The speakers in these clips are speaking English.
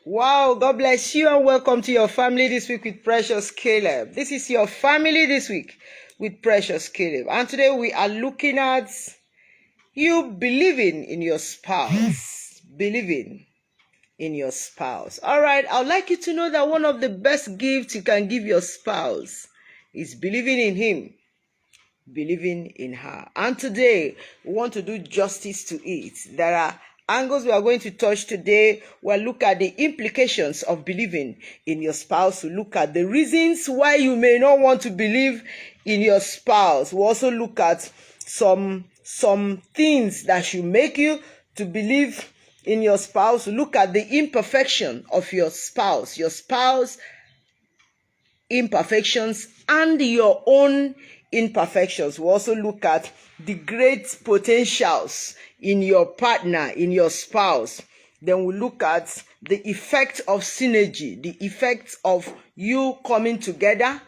Wow, God bless you and welcome to your family this week with Precious Caleb. This is your family this week with Precious Caleb. And today we are looking at you believing in your spouse. Believing in your spouse. All right, I'd like you to know that one of the best gifts you can give your spouse is believing in him, believing in her. And today we want to do justice to it. There are angles we are going to touch today. We'll look at the implications of believing in your spouse. We'll look at the reasons why you may not want to believe in your spouse. We'll also look at some things that should make you to believe in your spouse. We'll look at the imperfection of your spouse imperfections and your own imperfections. We'll also look at the great potentials in your partner, in your spouse. Then we'll look at the effect of synergy, the effect of you coming together,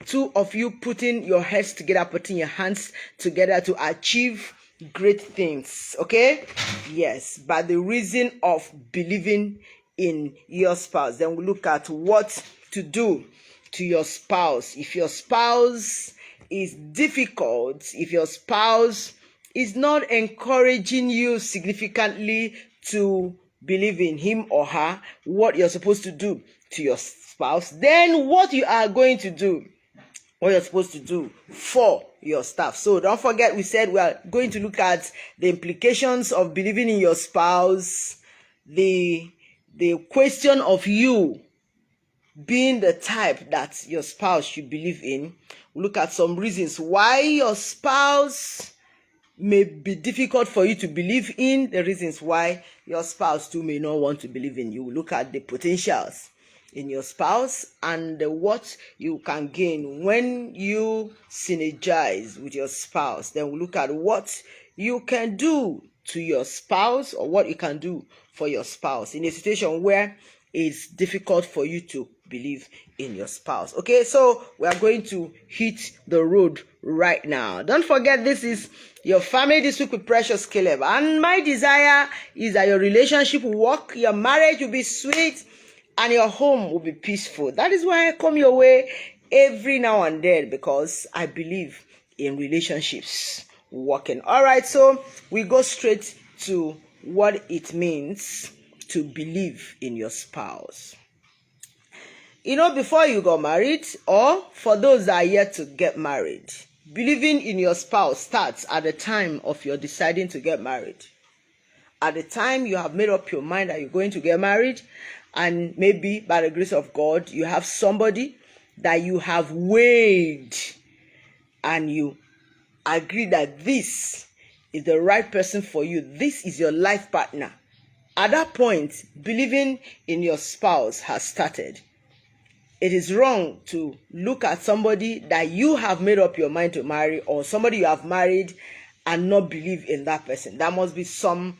two of you putting your heads together, putting your hands together to achieve great things. Okay? Yes, but the reason of believing in your spouse. Then we'll look at what to do to your spouse. If your spouse is difficult, if your spouse is not encouraging you significantly to believe in him or her, what you're supposed to do to your spouse, then what you are going to do, what you're supposed to do for your staff. So don't forget, we said we are going to look at the implications of believing in your spouse, the question of you being the type that your spouse should believe in. We'll look at some reasons why your spouse may be difficult for you to believe in, the reasons why your spouse too may not want to believe in you. We'll look at the potentials in your spouse and what you can gain when you synergize with your spouse. Then we'll look at what you can do to your spouse or what you can do for your spouse in a situation where it's difficult for you to believe in your spouse. Okay, so we are going to hit the road right now. Don't forget, this is your family this week with Precious Caleb, and my desire is that your relationship will work, your marriage will be sweet, and your home will be peaceful. That is why I come your way every now and then, because I believe in relationships working. All right, so we go straight to what it means to believe in your spouse. You know, before you got married, or for those that are yet to get married, believing in your spouse starts at the time of your deciding to get married. At the time you have made up your mind that you're going to get married, and maybe by the grace of God, you have somebody that you have weighed and you agree that this is the right person for you. This is your life partner. At that point, believing in your spouse has started. It is wrong to look at somebody that you have made up your mind to marry, or somebody you have married, and not believe in that person. There must be some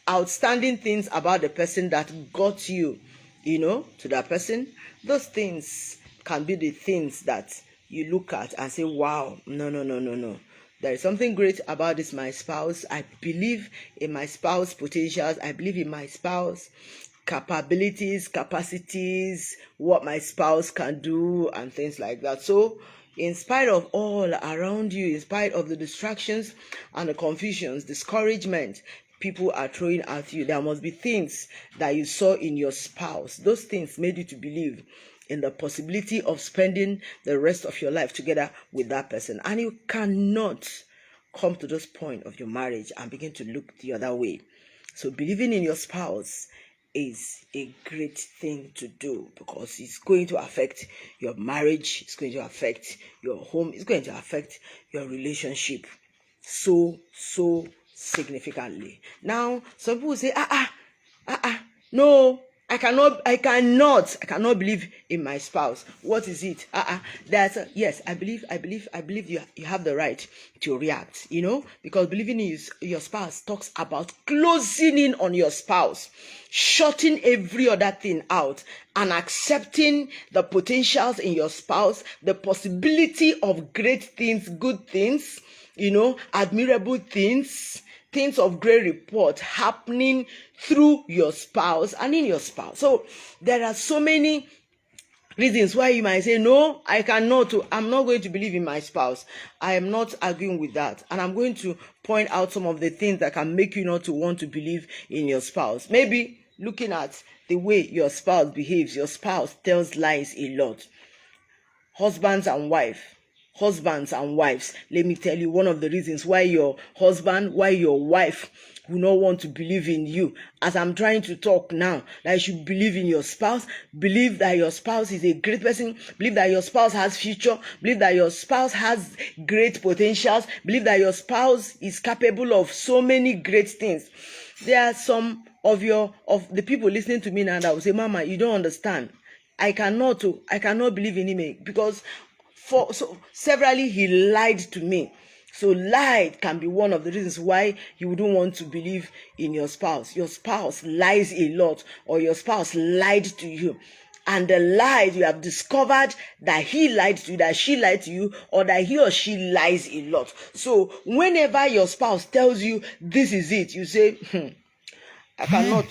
outstanding things about the person that got you, to that person. Those things can be the things that you look at and say, wow, no. There is something great about this, my spouse. I believe in my spouse's potentials. I believe in my spouse capabilities, capacities, what my spouse can do, and things like that. So, in spite of all around you, in spite of the distractions and the confusions, discouragement people are throwing at you, there must be things that you saw in your spouse. Those things made you to believe in the possibility of spending the rest of your life together with that person. And you cannot come to this point of your marriage and begin to look the other way. So believing in your spouse is a great thing to do, because it's going to affect your marriage, it's going to affect your home, it's going to affect your relationship so significantly. Now, some people say, no, I cannot believe in my spouse. What is it? Yes, I believe you have the right to react, because believing in your spouse talks about closing in on your spouse, shutting every other thing out, and accepting the potentials in your spouse, the possibility of great things, good things, admirable things things of great report happening through your spouse and in your spouse. So there are so many reasons why you might say, no, I cannot. I'm not going to believe in my spouse. I am not arguing with that. And I'm going to point out some of the things that can make you not to want to believe in your spouse. Maybe looking at the way your spouse behaves. Your spouse tells lies a lot. Husbands and wives, let me tell you one of the reasons why your husband, why your wife will not want to believe in you. As I'm trying to talk now, that you should believe in your spouse, believe that your spouse is a great person, believe that your spouse has future, believe that your spouse has great potentials, believe that your spouse is capable of so many great things. There are some of the people listening to me now that will say, Mama, you don't understand. I cannot believe in him because severally he lied to me. So lie can be one of the reasons why you don't want to believe in your spouse. Your spouse lies a lot, or your spouse lied to you. And the lies, you have discovered that he lied to you, that she lied to you, or that he or she lies a lot. So whenever your spouse tells you this is it, you say, I cannot.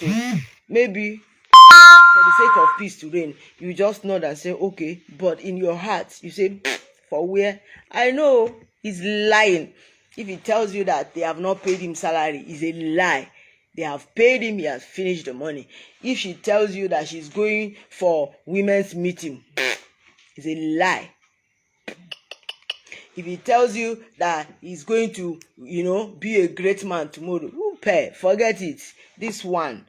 Maybe for the sake of peace to reign, you just nod and say, okay. But in your heart, you say, for where? I know he's lying. If he tells you that they have not paid him salary, it's a lie. They have paid him, he has finished the money. If she tells you that she's going for women's meeting, it's a lie. If he tells you that he's going to, be a great man tomorrow, forget it. This one,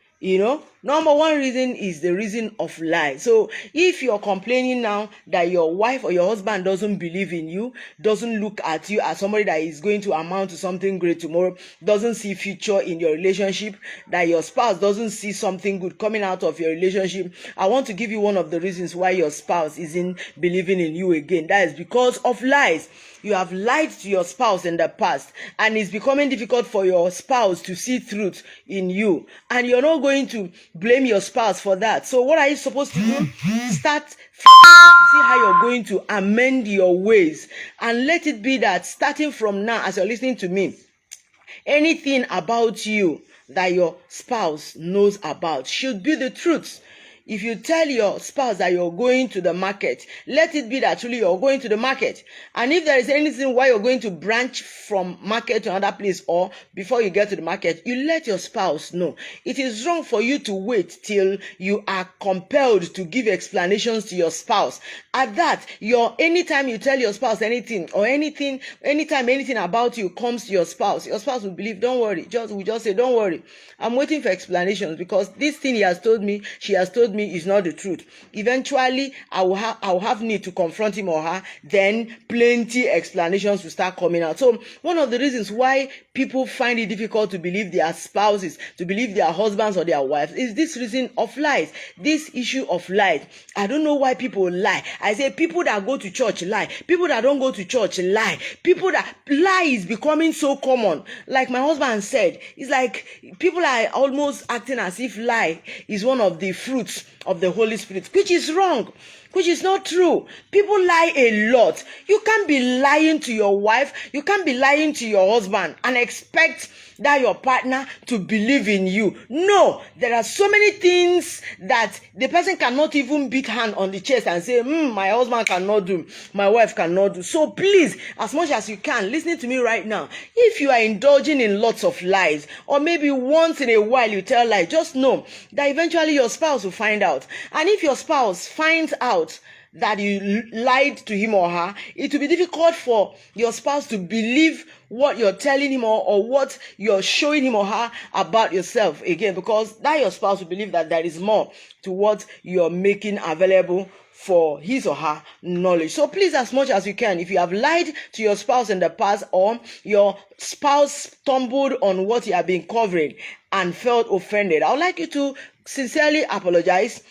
number one reason is the reason of lie. So if you're complaining now that your wife or your husband doesn't believe in you, doesn't look at you as somebody that is going to amount to something great tomorrow, doesn't see future in your relationship, that your spouse doesn't see something good coming out of your relationship, I want to give you one of the reasons why your spouse isn't believing in you again. That is because of lies. You have lied to your spouse in the past, and it's becoming difficult for your spouse to see truth in you. And you're not going to blame your spouse for that. So what are you supposed to do? Start to see how you're going to amend your ways. And let it be that starting from now, as you're listening to me, anything about you that your spouse knows about should be the truth. If you tell your spouse that you're going to the market, let it be that truly you're going to the market. And if there is anything why you're going to branch from market to another place, or before you get to the market, you let your spouse know. It is wrong for you to wait till you are compelled to give explanations to your spouse. At that, anytime you tell your spouse anything, or anytime anything about you comes to your spouse will believe, don't worry. We just say, don't worry. I'm waiting for explanations, because this thing she has told me is not the truth. Eventually, I will have need to confront him or her. Then plenty explanations will start coming out. So one of the reasons why people find it difficult to believe their spouses, to believe their husbands or their wives, is this reason of lies. This issue of lies. I don't know why people lie. I say people that go to church lie. People that don't go to church lie. People that lie is becoming so common. Like my husband said, it's like people are almost acting as if lie is one of the fruits of the Holy Spirit, which is wrong, which is not true. People lie a lot. You can't be lying to your wife, you can't be lying to your husband and expect that your partner to believe in you. No, there are so many things that the person cannot even beat hand on the chest and say, my husband cannot do, my wife cannot do. So please, as much as you can, listening to me right now, if you are indulging in lots of lies, or maybe once in a while you tell lies, just know that eventually your spouse will find out. And if your spouse finds out that you lied to him or her, it will be difficult for your spouse to believe what you're telling him or what you're showing him or her about yourself again, because that your spouse will believe that there is more to what you're making available for his or her knowledge. So please, as much as you can, if you have lied to your spouse in the past, or your spouse stumbled on what you have been covering and felt offended, I would like you to sincerely apologize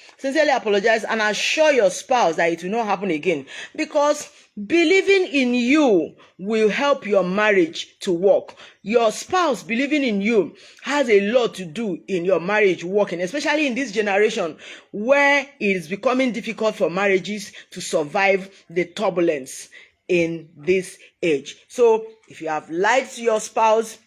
and assure your spouse that it will not happen again, because believing in you will help your marriage to work. Your spouse believing in you has a lot to do in your marriage working, especially in this generation where it is becoming difficult for marriages to survive the turbulence in this age. So if you have lied to your spouse,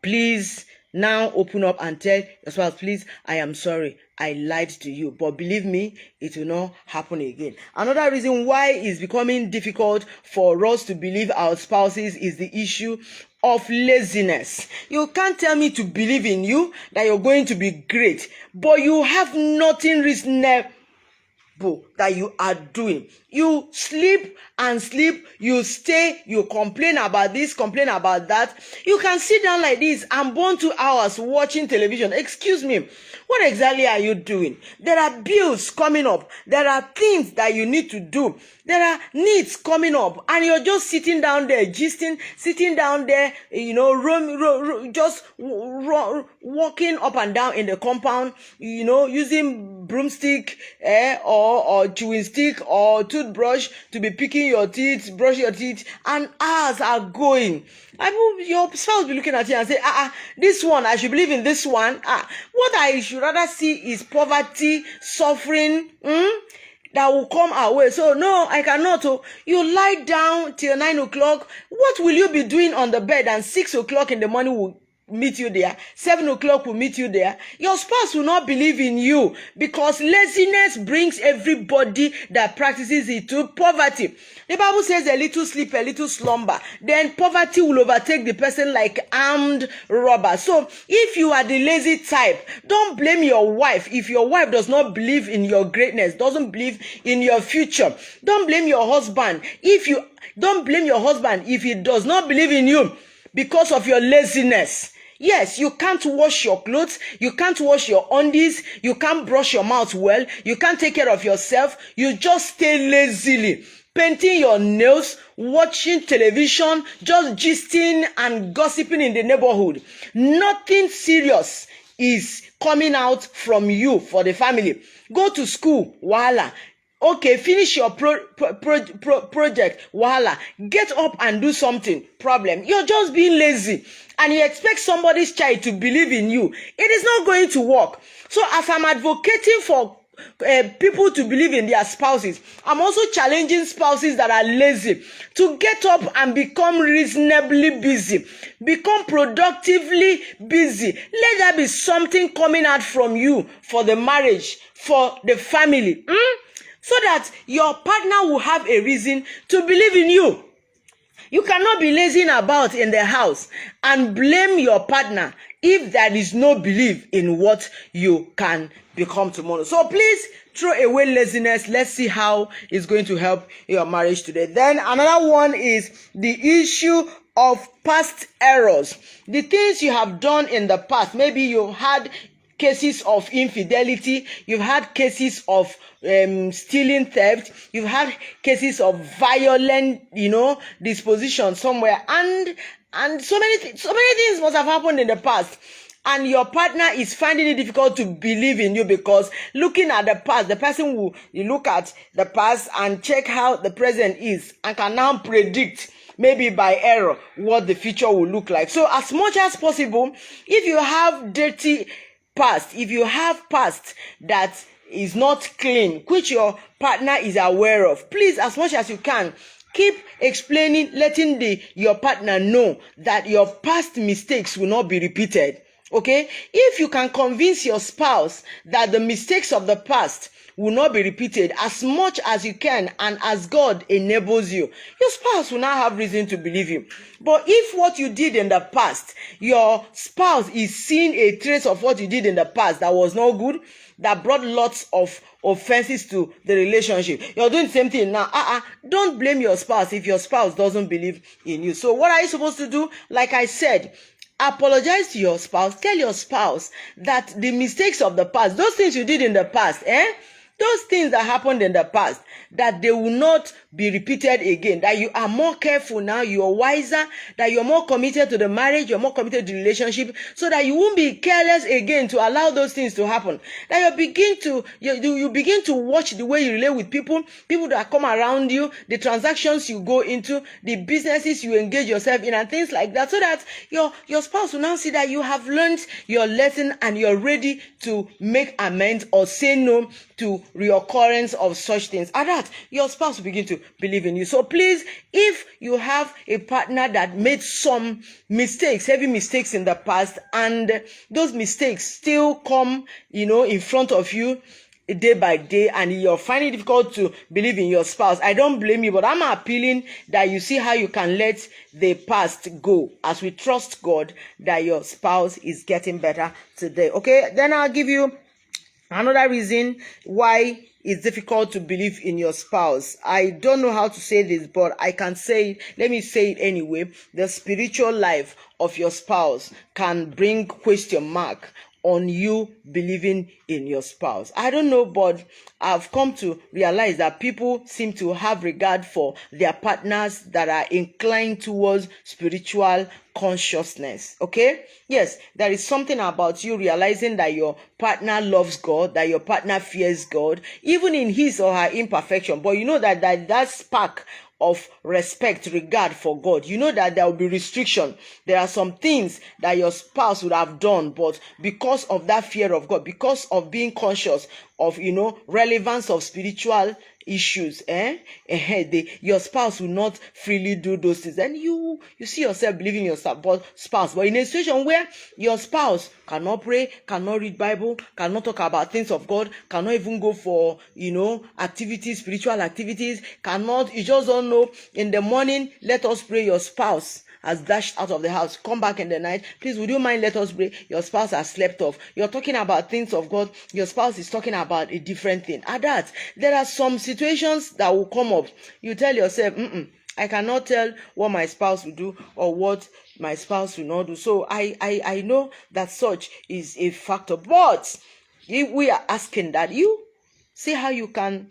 Please now open up and tell your spouse, please, I am sorry, I lied to you, but believe me, it will not happen again. Another reason why it's becoming difficult for us to believe our spouses is the issue of laziness. You can't tell me to believe in you, that you're going to be great, but you have nothing reasonable that you are doing. You sleep and sleep, you stay, you complain about this, complain about that. You can sit down like this and burn 2 hours watching television. Excuse me, what exactly are you doing? There are bills coming up. There are things that you need to do. There are needs coming up, and you're just sitting down there, gisting, sitting down there, just walking up and down in the compound, using broomstick or chewing stick or toothbrush to be picking your teeth, brush your teeth, and hours are going. Your spouse will be looking at you and say, this one, I should believe in this one. What I should rather see is poverty, suffering, that will come our way. So no, I cannot. You lie down till 9 o'clock. What will you be doing on the bed? And 6 o'clock in the morning will meet you there. 7 o'clock will meet you there. Your spouse will not believe in you, because laziness brings everybody that practices it to poverty. The Bible says a little sleep, a little slumber, then poverty will overtake the person like armed robber. So if you are the lazy type, don't blame your wife if your wife does not believe in your greatness, doesn't believe in your future. Don't blame your husband if he does not believe in you because of your laziness. Yes, you can't wash your clothes, you can't wash your undies, you can't brush your mouth well, you can't take care of yourself, you just stay lazily, painting your nails, watching television, just gisting and gossiping in the neighborhood. Nothing serious is coming out from you for the family. Go to school, voila. Okay, finish your project, voila. Get up and do something, problem. You're just being lazy, and you expect somebody's child to believe in you. It is not going to work. So as I'm advocating for people to believe in their spouses, I'm also challenging spouses that are lazy to get up and become reasonably busy, become productively busy. Let there be something coming out from you for the marriage, for the family, so that your partner will have a reason to believe in you. You cannot be lazing about in the house and blame your partner if there is no belief in what you can become tomorrow. So please throw away laziness. Let's see how it's going to help your marriage today. Then another one is the issue of past errors. The things you have done in the past. Maybe you've had cases of infidelity, you've had cases of stealing, theft, you've had cases of violent, disposition somewhere, and so many things must have happened in the past. And your partner is finding it difficult to believe in you, because looking at the past, the person will look at the past and check how the present is and can now predict, maybe by error, what the future will look like. So as much as possible, if you have dirty past, if you have past that is not clean, which your partner is aware of, please, as much as you can, keep explaining, letting your partner know that your past mistakes will not be repeated. Okay? If you can convince your spouse that the mistakes of the past will not be repeated as much as you can, and as God enables you, your spouse will now have reason to believe you. But if what you did in the past, your spouse is seeing a trace of what you did in the past that was not good, that brought lots of offenses to the relationship, you're doing the same thing now. Don't blame your spouse if your spouse doesn't believe in you. So what are you supposed to do? Like I said, apologize to your spouse. Tell your spouse that the mistakes of the past, those things you did in the past, those things that happened in the past, that they will not be repeated again, that you are more careful now, you are wiser, that you're more committed to the marriage, you're more committed to the relationship, so that you won't be careless again to allow those things to happen. That you begin to watch the way you relate with people that come around you, the transactions you go into, the businesses you engage yourself in, and things like that, so that your spouse will now see that you have learned your lesson and you're ready to make amends or say no to reoccurrence of such things, and that your spouse will begin to believe in you. So please, if you have a partner that made some mistakes, heavy mistakes in the past, and those mistakes still come, in front of you day by day, and you're finding it difficult to believe in your spouse, I don't blame you, but I'm appealing that you see how you can let the past go, as we trust God that your spouse is getting better today. Okay, then I'll give you another reason why it's difficult to believe in your spouse. I don't know how to say this, but I can say it. Let me say it anyway. The spiritual life of your spouse can bring question mark on you believing in your spouse. I don't know, but I've come to realize that people seem to have regard for their partners that are inclined towards spiritual consciousness. Okay? Yes, there is something about you realizing that your partner loves God, that your partner fears God, even in his or her imperfection. But you know that spark of respect, regard for God, you know that there will be restriction. There are some things that your spouse would have done, but because of that fear of God, because of being conscious of relevance of spiritual issues, your spouse will not freely do those things. And you see yourself believing your spouse, but in a situation where your spouse cannot pray, cannot read Bible, cannot talk about things of God, cannot even go for activities, spiritual activities, you just don't know, in the morning, let us pray, your spouse has dashed out of the house, come back in the night, please would you mind, let us pray, your spouse has slept off. You're talking about things of God, your spouse is talking about a different thing. At that, there are some situations that will come up. You tell yourself, I cannot tell what my spouse will do or what my spouse will not do. So I know that such is a factor, but if we are asking that you see how you can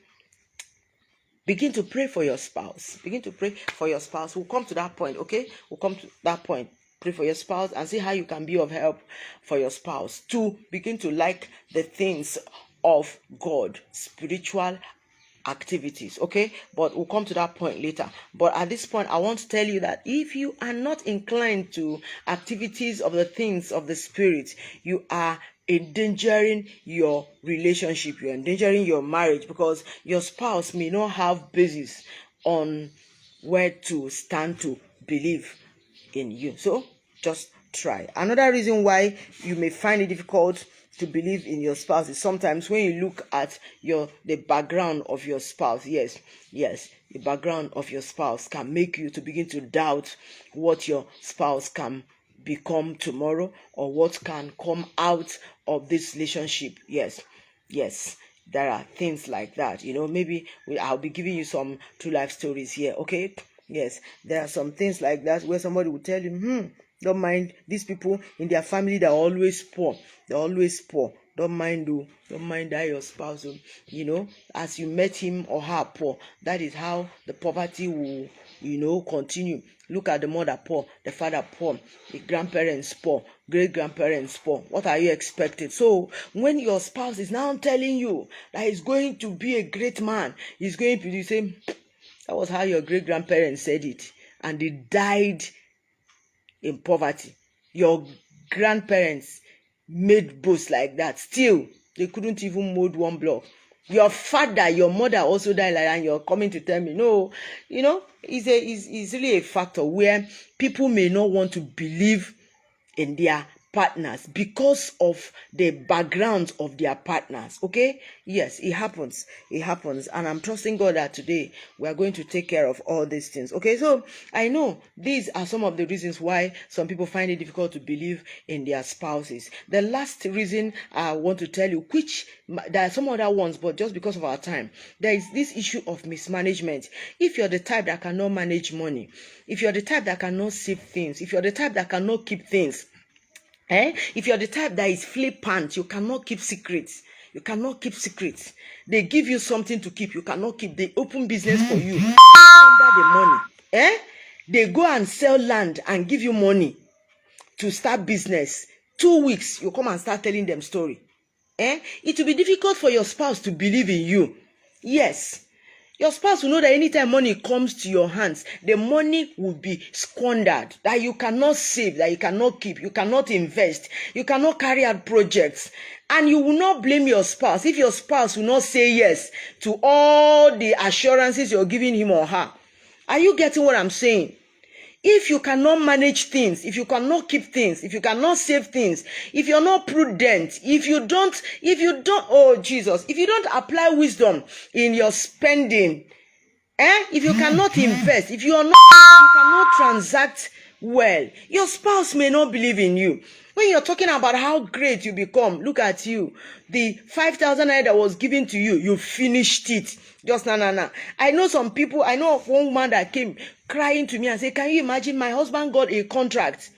begin to pray for your spouse. Begin to pray for your spouse. We'll come to that point, okay? We'll come to that point. Pray for your spouse and see how you can be of help for your spouse to begin to like the things of God, spiritual activities, okay? But we'll come to that point later. But at this point, I want to tell you that if you are not inclined to activities of the things of the spirit, you are endangering your relationship, you're endangering your marriage, because your spouse may not have basis on where to stand to believe in you. So just try. Another reason why you may find it difficult to believe in your spouse is sometimes when you look at the background of your spouse. Yes, the background of your spouse can make you to begin to doubt what your spouse can become tomorrow, or what can come out of this relationship. Yes, there are things like that. Maybe I'll be giving you some true life stories here, okay? Yes, there are some things like that where somebody will tell you, don't mind these people in their family, they're always poor. Don't mind that your spouse, as you met him or her poor, that is how the poverty will, continue. Look at the mother poor, the father poor, the grandparents poor, great grandparents poor. What are you expecting? So when your spouse is now telling you that he's going to be a great man, he's going to be saying, that was how your great grandparents said it, and they died in poverty. Your grandparents made boasts like that. Still, they couldn't even mold one block. Your father, your mother also died like that, and you're coming to tell me, no, it's really a factor where people may not want to believe in their partners because of the background of their partners. Okay, yes, it happens, and I'm trusting God that today we are going to take care of all these things. Okay, so I know these are some of the reasons why some people find it difficult to believe in their spouses. The last reason I want to tell you, which there are some other ones, but just because of our time, there is this issue of mismanagement. If you're the type that cannot manage money, if you're the type that cannot save things, if you're the type that cannot keep things, if you're the type that is flippant, you cannot keep secrets. They give you something to keep, you cannot keep. They open business for you, under the money. They go and sell land and give you money to start business. 2 weeks, you come and start telling them story. It will be difficult for your spouse to believe in you. Yes. Your spouse will know that anytime money comes to your hands, the money will be squandered, that you cannot save, that you cannot keep, you cannot invest, you cannot carry out projects. And you will not blame your spouse if your spouse will not say yes to all the assurances you're giving him or her. Are you getting what I'm saying? If you cannot manage things, if you cannot keep things, if you cannot save things, if you're not prudent, if you don't, oh Jesus, if you don't apply wisdom in your spending, if you cannot invest, if you cannot transact well, your spouse may not believe in you. When you're talking about how great you become, look at you. The 5,000 naira that was given to you, you finished it. Just na. I know some people, I know of one woman that came crying to me and said, can you imagine, my husband got a contract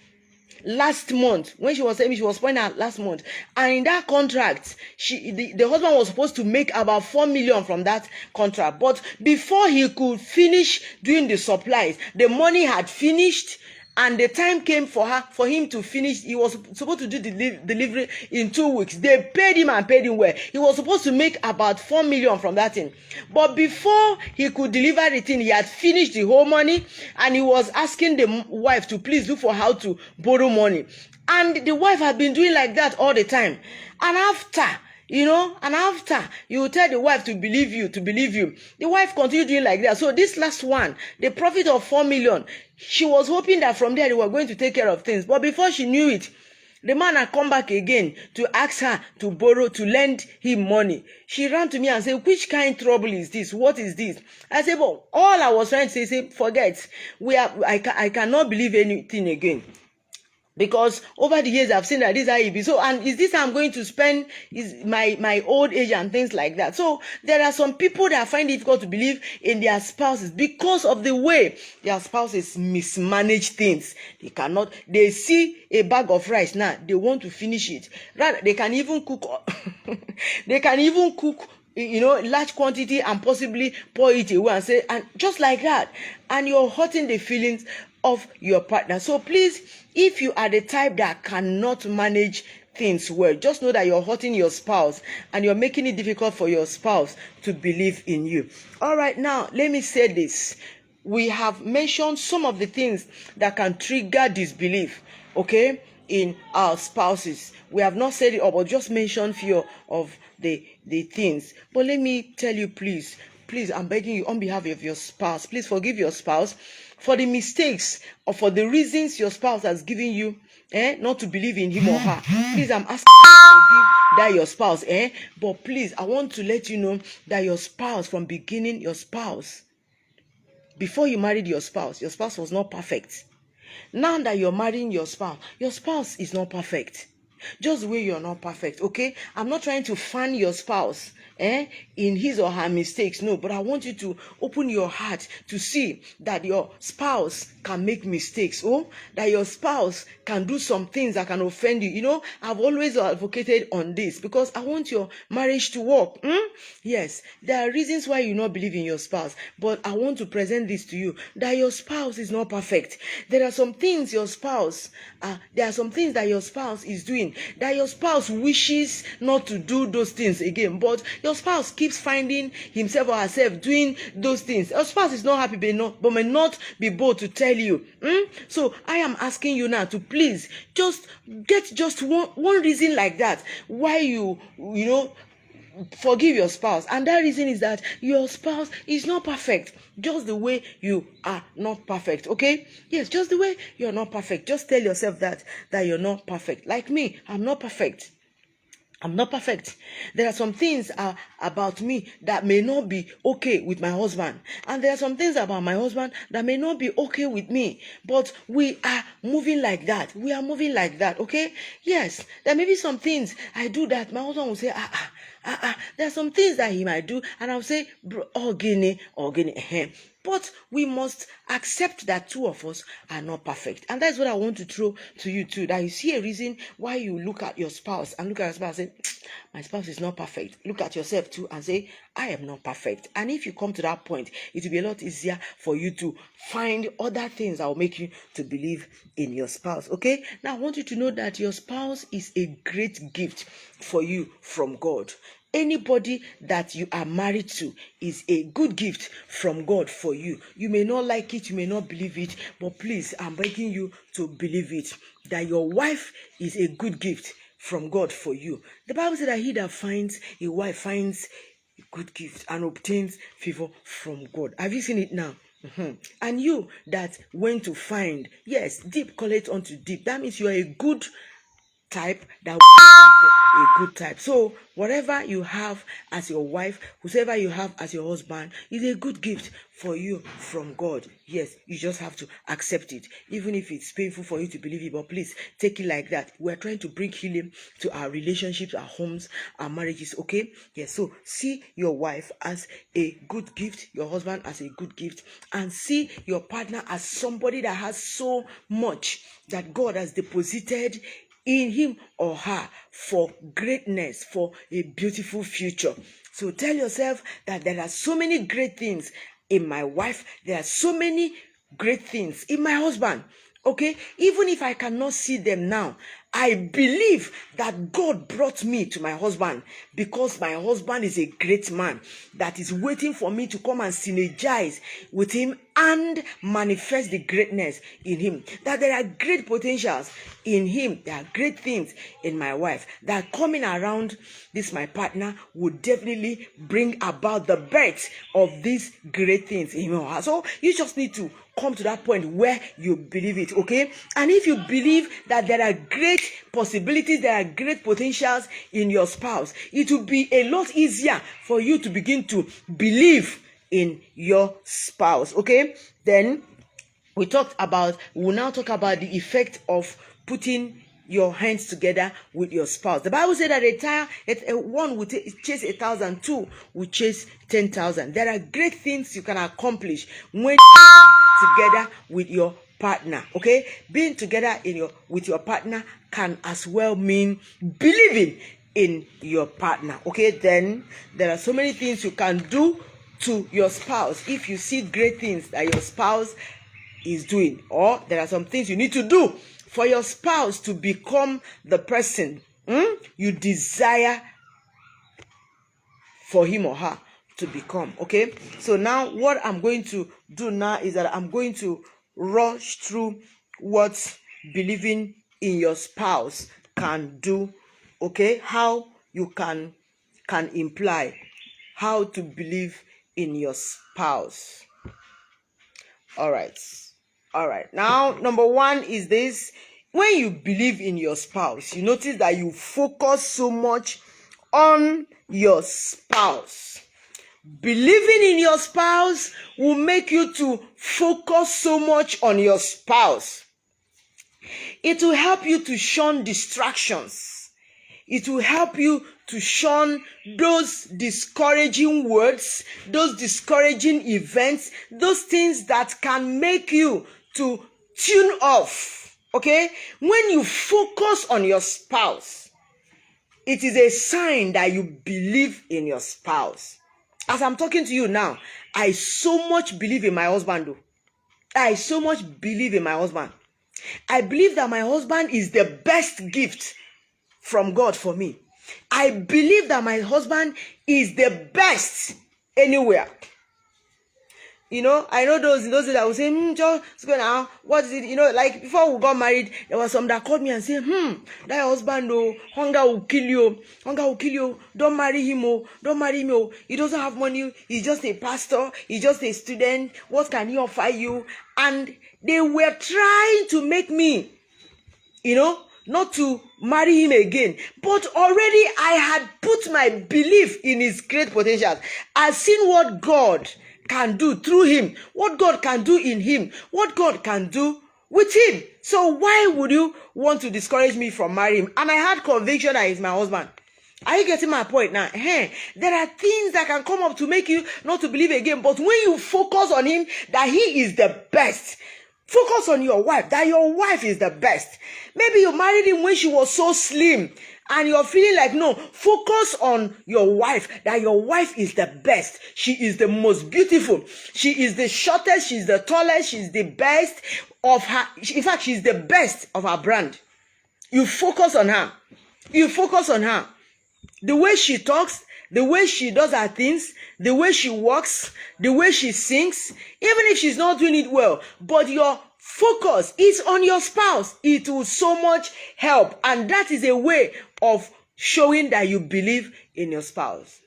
last month. When she was saying, she was pointing out last month, and in that contract, the husband was supposed to make about 4 million from that contract, but before he could finish doing the supplies, the money had finished, and the time came for him to finish. He was supposed to do the delivery in 2 weeks. They paid him and paid him well. He was supposed to make about 4 million from that thing. But before he could deliver the thing, he had finished the whole money, and he was asking the wife to please look for how to borrow money. And the wife had been doing like that all the time. And after you tell the wife to believe you, the wife continued doing like that. So this last one, the profit of 4 million, she was hoping that from there they were going to take care of things. But before she knew it, the man had come back again to ask her to borrow, to lend him money. She ran to me and said, which kind of trouble is this? What is this? I said, well, all I was trying to say, forget. I cannot believe anything again. Because over the years I've seen that this is how it be. So, and is this how I'm going to spend is my old age and things like that. So there are some people that find it difficult to believe in their spouses because of the way their spouses mismanage things. They see a bag of rice now, they want to finish it. Rather, they can even cook large quantity and possibly pour it away and say, and just like that. And you're hurting the feelings of your partner. So please, if you are the type that cannot manage things well, just know that you're hurting your spouse and you're making it difficult for your spouse to believe in you. All right, now let me say this. We have mentioned some of the things that can trigger disbelief, okay, in our spouses. We have not said it all, but just mentioned few of the things. But let me tell you, please, I'm begging you on behalf of your spouse, please forgive your spouse for the mistakes or for the reasons your spouse has given you not to believe in him or her. Please, I'm asking you to forgive that your spouse. But please, I want to let you know that your spouse, from beginning, your spouse, before you married your spouse was not perfect. Now that you're marrying your spouse is not perfect. Just the way you're not perfect, okay? I'm not trying to fan your spouse in his or her mistakes, no, but I want you to open your heart to see that your spouse can make mistakes, that your spouse can do some things that can offend you. I've always advocated on this because I want your marriage to work. Yes, there are reasons why you not believe in your spouse, but I want to present this to you, that your spouse is not perfect. There are some things that your spouse is doing, that your spouse wishes not to do those things again, but your spouse keeps finding himself or herself doing those things. Your spouse is not happy, but may not be bold to tell you. So I am asking you now to please just get just one reason like that why you forgive your spouse, and that reason is that your spouse is not perfect, just the way you are not perfect. Okay, yes, just the way you're not perfect. Just tell yourself that you're not perfect. Like me, I'm not perfect. There are some things about me that may not be okay with my husband, and there are some things about my husband that may not be okay with me, but we are moving like that. Okay, yes, there may be some things I do that my husband will say, there are some things that he might do, and I'll say, organic. But we must accept that two of us are not perfect. And that's what I want to throw to you too. That you see a reason why you look at your spouse and say, my spouse is not perfect. Look at yourself too and say, I am not perfect. And if you come to that point, it will be a lot easier for you to find other things that will make you to believe in your spouse. Okay? Now I want you to know that your spouse is a great gift for you from God. anybody that you are married to is a good gift from God for you. You may not like it, you may not believe it, but please, I'm begging you to believe it, that your wife is a good gift from God for you. The Bible said that he that finds a wife finds a good gift and obtains favor from God. Have you seen it now? And you that went to find, yes, deep call it unto deep. That means you are a good type that will be for a good type. So whatever you have as your wife, whoever you have as your husband, is a good gift for you from God. Yes, you just have to accept it, even if it's painful for you to believe it. But please take it like that. We're trying to bring healing to our relationships, our homes, our marriages. Okay? Yes. So see your wife as a good gift, your husband as a good gift, and see your partner as somebody that has so much that God has deposited in him or her for greatness, for a beautiful future. So tell yourself that there are so many great things in my wife. There are so many great things in my husband. Okay, even if I cannot see them now, I believe that God brought me to my husband because my husband is a great man that is waiting for me to come and synergize with him and manifest the greatness in him. That there are great potentials in him. There are great things in my wife that coming around this my partner would definitely bring about the birth of these great things in him or her. So you just need to come to that point where you believe it, okay? And if you believe that there are great possibilities, there are great potentials in your spouse, it will be a lot easier for you to begin to believe in your spouse, okay? Then we'll now talk about the effect of putting your hands together with your spouse. The Bible said that one will chase 1,000, two will chase 10,000. There are great things you can accomplish when together with your partner. Okay, being together with your partner can as well mean believing in your partner. Okay, then there are so many things you can do to your spouse if you see great things that your spouse is doing, or there are some things you need to do for your spouse to become the person you desire for him or her to become. Okay, so now what I'm going to do now is that I'm going to rush through what believing in your spouse can do. Okay, how you can imply how to believe in your spouse. All right. Now, number one is this. When you believe in your spouse, you notice that you focus so much on your spouse. Believing in your spouse will make you to focus so much on your spouse. It will help you to shun distractions. It will help you to shun those discouraging words, those discouraging events, those things that can make you to tune off. Okay? When you focus on your spouse, it is a sign that you believe in your spouse. As I'm talking to you now, I so much believe in my husband though. I so much believe in my husband. I believe that my husband is the best gift from God for me. I believe that my husband is the best anywhere. You know, I know those that will say, just go now. What is it? You know, like before we got married, there was some that called me and said, that husband, hunger will kill you. Hunger will kill you. Don't marry him, don't marry him, He doesn't have money. He's just a pastor. He's just a student. What can he offer you? And they were trying to make me, not to marry him again. But already I had put my belief in his great potential. I've seen what God can do through him, what God can do in him, what God can do with him. So why would you want to discourage me from marrying him? And I had conviction that he's my husband. Are you getting my point now? There are things that can come up to make you not to believe again. But when you focus on him, that he is the best. Focus on your wife, that your wife is the best. Maybe you married him when she was so slim and you're feeling like, no, focus on your wife, that your wife is the best. She is the most beautiful. She is the shortest. She's the tallest. She's the best of her. In fact, she's the best of her brand. You focus on her. You focus on her. The way she talks, the way she does her things, the way she walks, the way she sings, even if she's not doing it well, but your focus is on your spouse, it will so much help. And that is a way of showing that you believe in your spouse.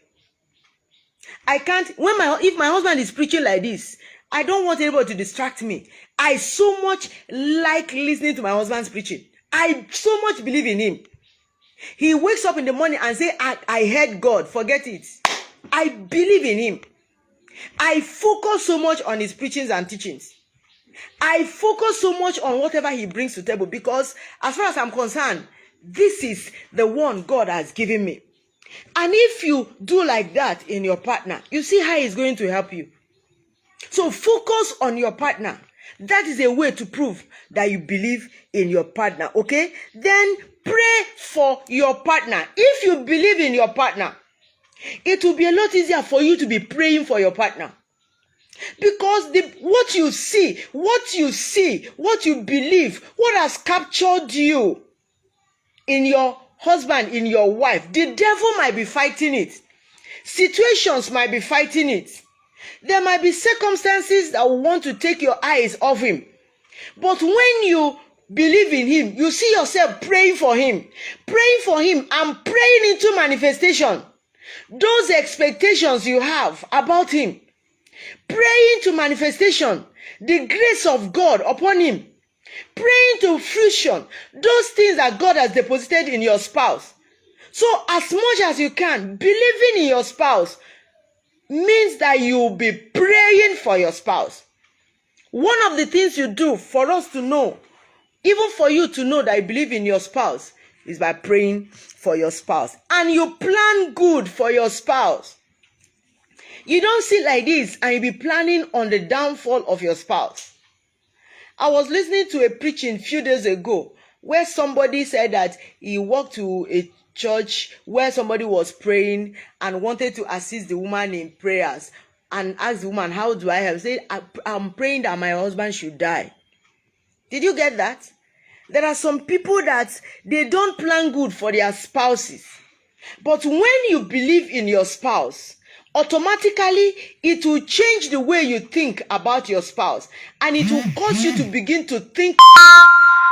I can't, if my husband is preaching like this, I don't want anybody to distract me. I so much like listening to my husband's preaching. I so much believe in him. He wakes up in the morning and say, I heard God. Forget it. I believe in him. I focus so much on his preachings and teachings. I focus so much on whatever he brings to the table, because as far as I'm concerned, this is the one God has given me. And if you do like that in your partner, you see how he's going to help you. So focus on your partner. That is a way to prove that you believe in your partner, okay? Then pray for your partner. If you believe in your partner, it will be a lot easier for you to be praying for your partner. Because what you see, what you believe, what has captured you in your husband, in your wife, the devil might be fighting it. Situations might be fighting it. There might be circumstances that want to take your eyes off him. But when you believe in him, you see yourself praying for him and praying into manifestation. Those expectations you have about him, praying to manifestation, the grace of God upon him, praying to fruition, those things that God has deposited in your spouse. So as much as you can, believing in your spouse means that you will be praying for your spouse. One of the things you do for us to know, even for you to know that you believe in your spouse, is by praying for your spouse. And you plan good for your spouse. You don't sit like this and you be planning on the downfall of your spouse. I was listening to a preaching a few days ago where somebody said that he walked to a church where somebody was praying and wanted to assist the woman in prayers, and asked the woman, how do I help? Say, I'm praying that my husband should die. Did you get that? There are some people that they don't plan good for their spouses. But when you believe in your spouse, automatically it will change the way you think about your spouse, and it will cause you to begin to think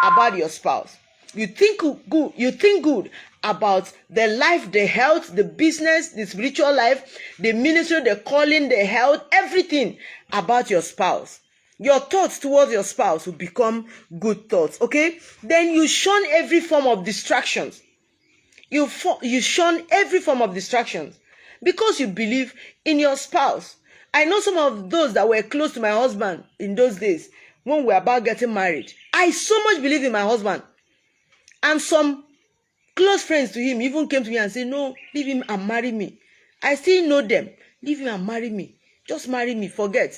about your spouse. You think good about the life, the health, the business, the spiritual life, the ministry, the calling, the health, everything about your spouse. Your thoughts towards your spouse will become good thoughts, okay? Then you shun every form of distractions. You shun every form of distractions because you believe in your spouse. I know some of those that were close to my husband in those days when we were about getting married. I so much believe in my husband. And some close friends to him even came to me and said, no, leave him and marry me. I still know them. Leave him and marry me. Just marry me, forget.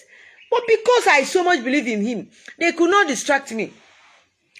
But because I so much believe in him, they could not distract me.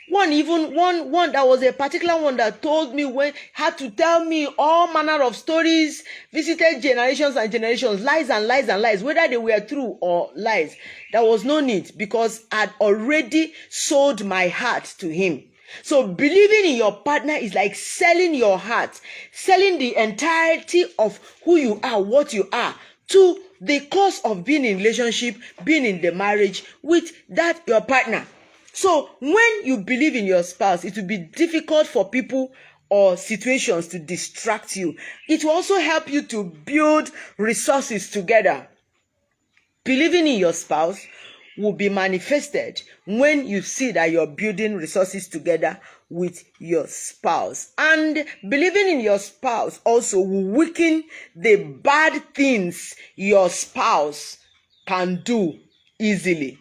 One that was a particular one that told me, had to tell me all manner of stories, visited generations and generations, lies and lies and lies, whether they were true or lies. There was no need, because I'd already sold my heart to him. So believing in your partner is like selling your heart, selling the entirety of who you are, what you are, to the cause of being in relationship, being in the marriage with that your partner. So when you believe in your spouse, it will be difficult for people or situations to distract you. It will also help you to build resources together. Believing in your spouse will be manifested when you see that you're building resources together with your spouse. And believing in your spouse also will weaken the bad things your spouse can do easily.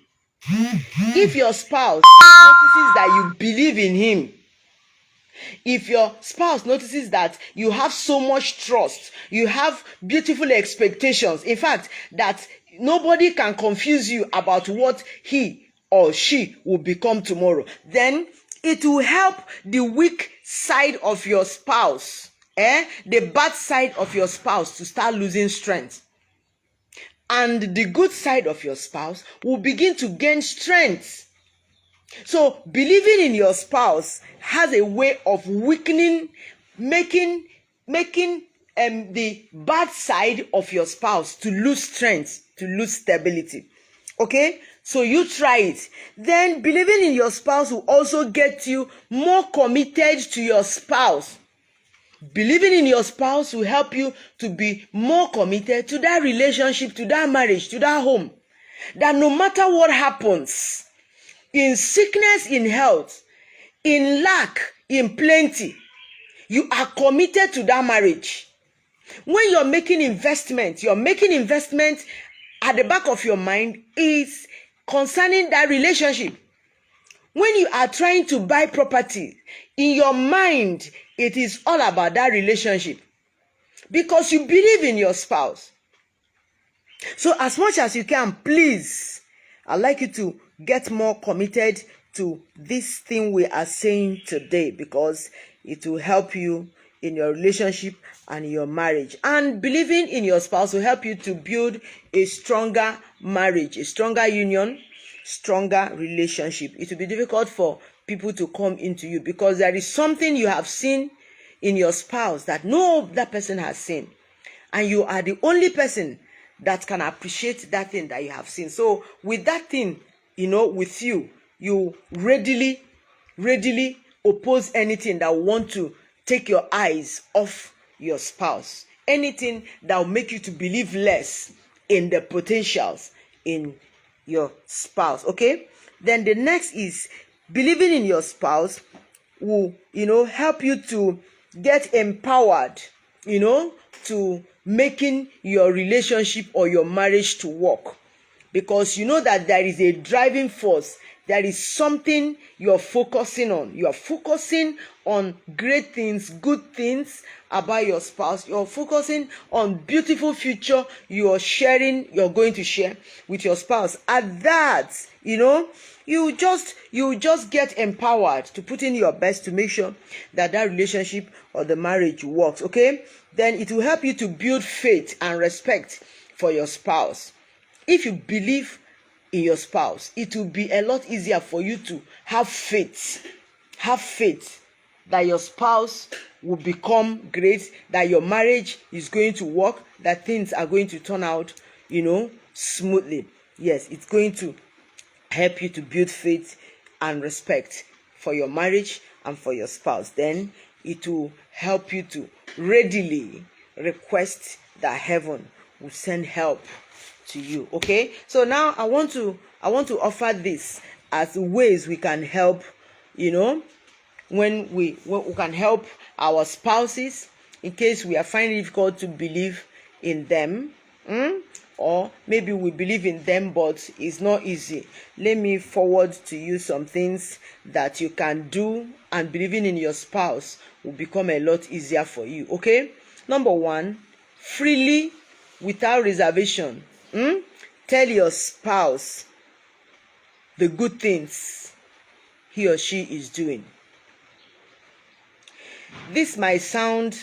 If your spouse notices that you believe in him, if your spouse notices that you have so much trust, you have beautiful expectations, in fact, that nobody can confuse you about what he or she will become tomorrow, then it will help the weak side of your spouse, the bad side of your spouse, to start losing strength. And the good side of your spouse will begin to gain strength. So believing in your spouse has a way of weakening, making the bad side of your spouse to lose strength, to lose stability. Okay, so you try it. Then believing in your spouse will also get you more committed to your spouse. Believing in your spouse will help you to be more committed to that relationship, to that marriage, to that home. That no matter what happens, in sickness, in health, in lack, in plenty, you are committed to that marriage. When you're making investment at the back of your mind is concerning that relationship. When you are trying to buy property, in your mind, it is all about that relationship because you believe in your spouse. So as much as you can, please, I'd like you to get more committed to this thing we are saying today because it will help you in your relationship and your marriage. And believing in your spouse will help you to build a stronger marriage, a stronger union, stronger relationship. It will be difficult for people to come into you because there is something you have seen in your spouse that no other person has seen. And you are the only person that can appreciate that thing that you have seen. So with that thing, with you, you readily oppose anything that want to take your eyes off your spouse. Anything that will make you to believe less in the potentials in your spouse. Okay? Then the next is believing in your spouse will, help you to get empowered, to making your relationship or your marriage to work. Because you know that there is a driving force. There is something you're focusing on. You are focusing on great things, good things about your spouse. You're focusing on beautiful future you're going to share with your spouse. At that, you just get empowered to put in your best to make sure that relationship or the marriage works. Okay? Then it will help you to build faith and respect for your spouse. If you believe in your spouse, it will be a lot easier for you to have faith. Have faith that your spouse will become great, that your marriage is going to work, that things are going to turn out, smoothly. Yes, it's going to help you to build faith and respect for your marriage and for your spouse. Then it will help you to readily request that heaven will send help to you. Okay, so now I want to offer this as ways we can help, when we can help our spouses in case we are finding it difficult to believe in them, or maybe we believe in them but it's not easy. Let me forward to you some things that you can do, and believing in your spouse will become a lot easier for you. Okay, number 1, freely, without reservation, tell your spouse the good things he or she is doing. This might sound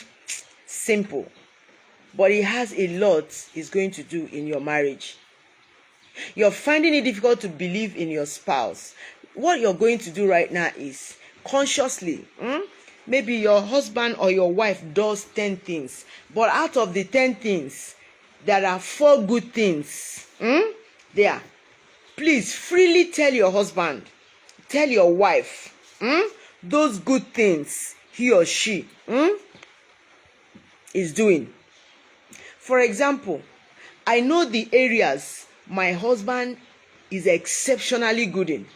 simple, but it has a lot it's going to do in your marriage. You're finding it difficult to believe in your spouse. What you're going to do right now is consciously, maybe your husband or your wife does 10 things, but out of the 10 things, there are 4 good things. There. Please freely tell your husband, tell your wife, those good things he or she is doing. For example, I know the areas my husband is exceptionally good in.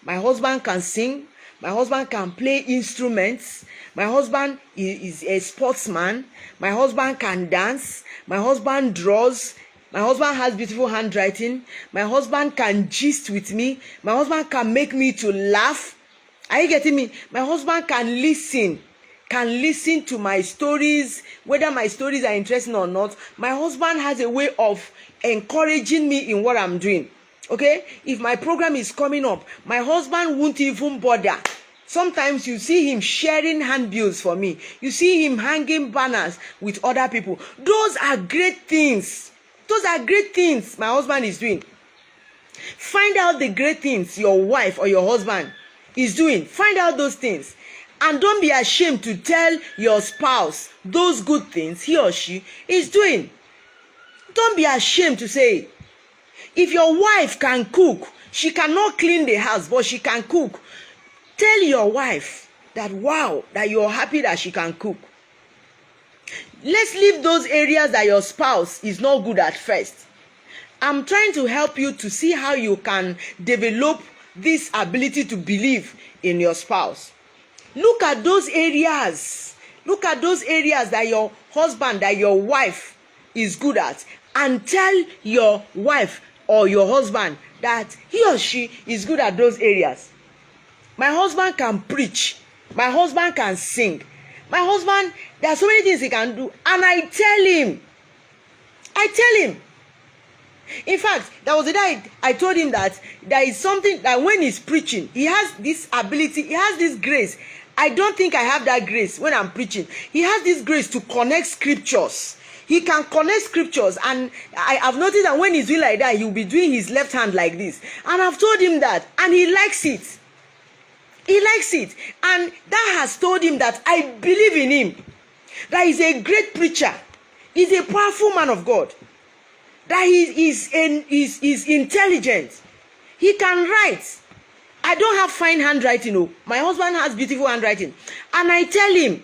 My husband can sing. My husband can play instruments. My husband is a sportsman. My husband can dance. My husband draws. My husband has beautiful handwriting. My husband can gist with me. My husband can make me to laugh. Are you getting me? My husband can listen to my stories, whether my stories are interesting or not. My husband has a way of encouraging me in what I'm doing. Okay? If my program is coming up, my husband won't even bother. Sometimes you see him sharing handbills for me. You see him hanging banners with other people. Those are great things. Those are great things my husband is doing. Find out the great things your wife or your husband is doing. Find out those things And don't be ashamed to tell your spouse those good things he or she is doing. Don't be ashamed to say, if your wife can cook, she cannot clean the house, but she can cook. Tell your wife that, wow, that you're happy that she can cook. Let's leave those areas that your spouse is not good at first. I'm trying to help you to see how you can develop this ability to believe in your spouse. Look at those areas. Look at those areas that your husband, that your wife is good at, and tell your wife or your husband that he or she is good at those areas. My husband can preach. My husband can sing. My husband, there are so many things he can do, and I tell him. In fact, there was a day I told him that there is something that when he's preaching, he has this ability, he has this grace. I don't think I have that grace when I'm preaching. He has this grace to connect scriptures. He can connect scriptures, and I have noticed that when he's doing like that, he'll be doing his left hand like this. And I've told him that, and he likes it. He likes it. And that has told him that I believe in him. That he's a great preacher. He's a powerful man of God. That he is intelligent. He can write. I don't have fine handwriting. No. My husband has beautiful handwriting. And I tell him,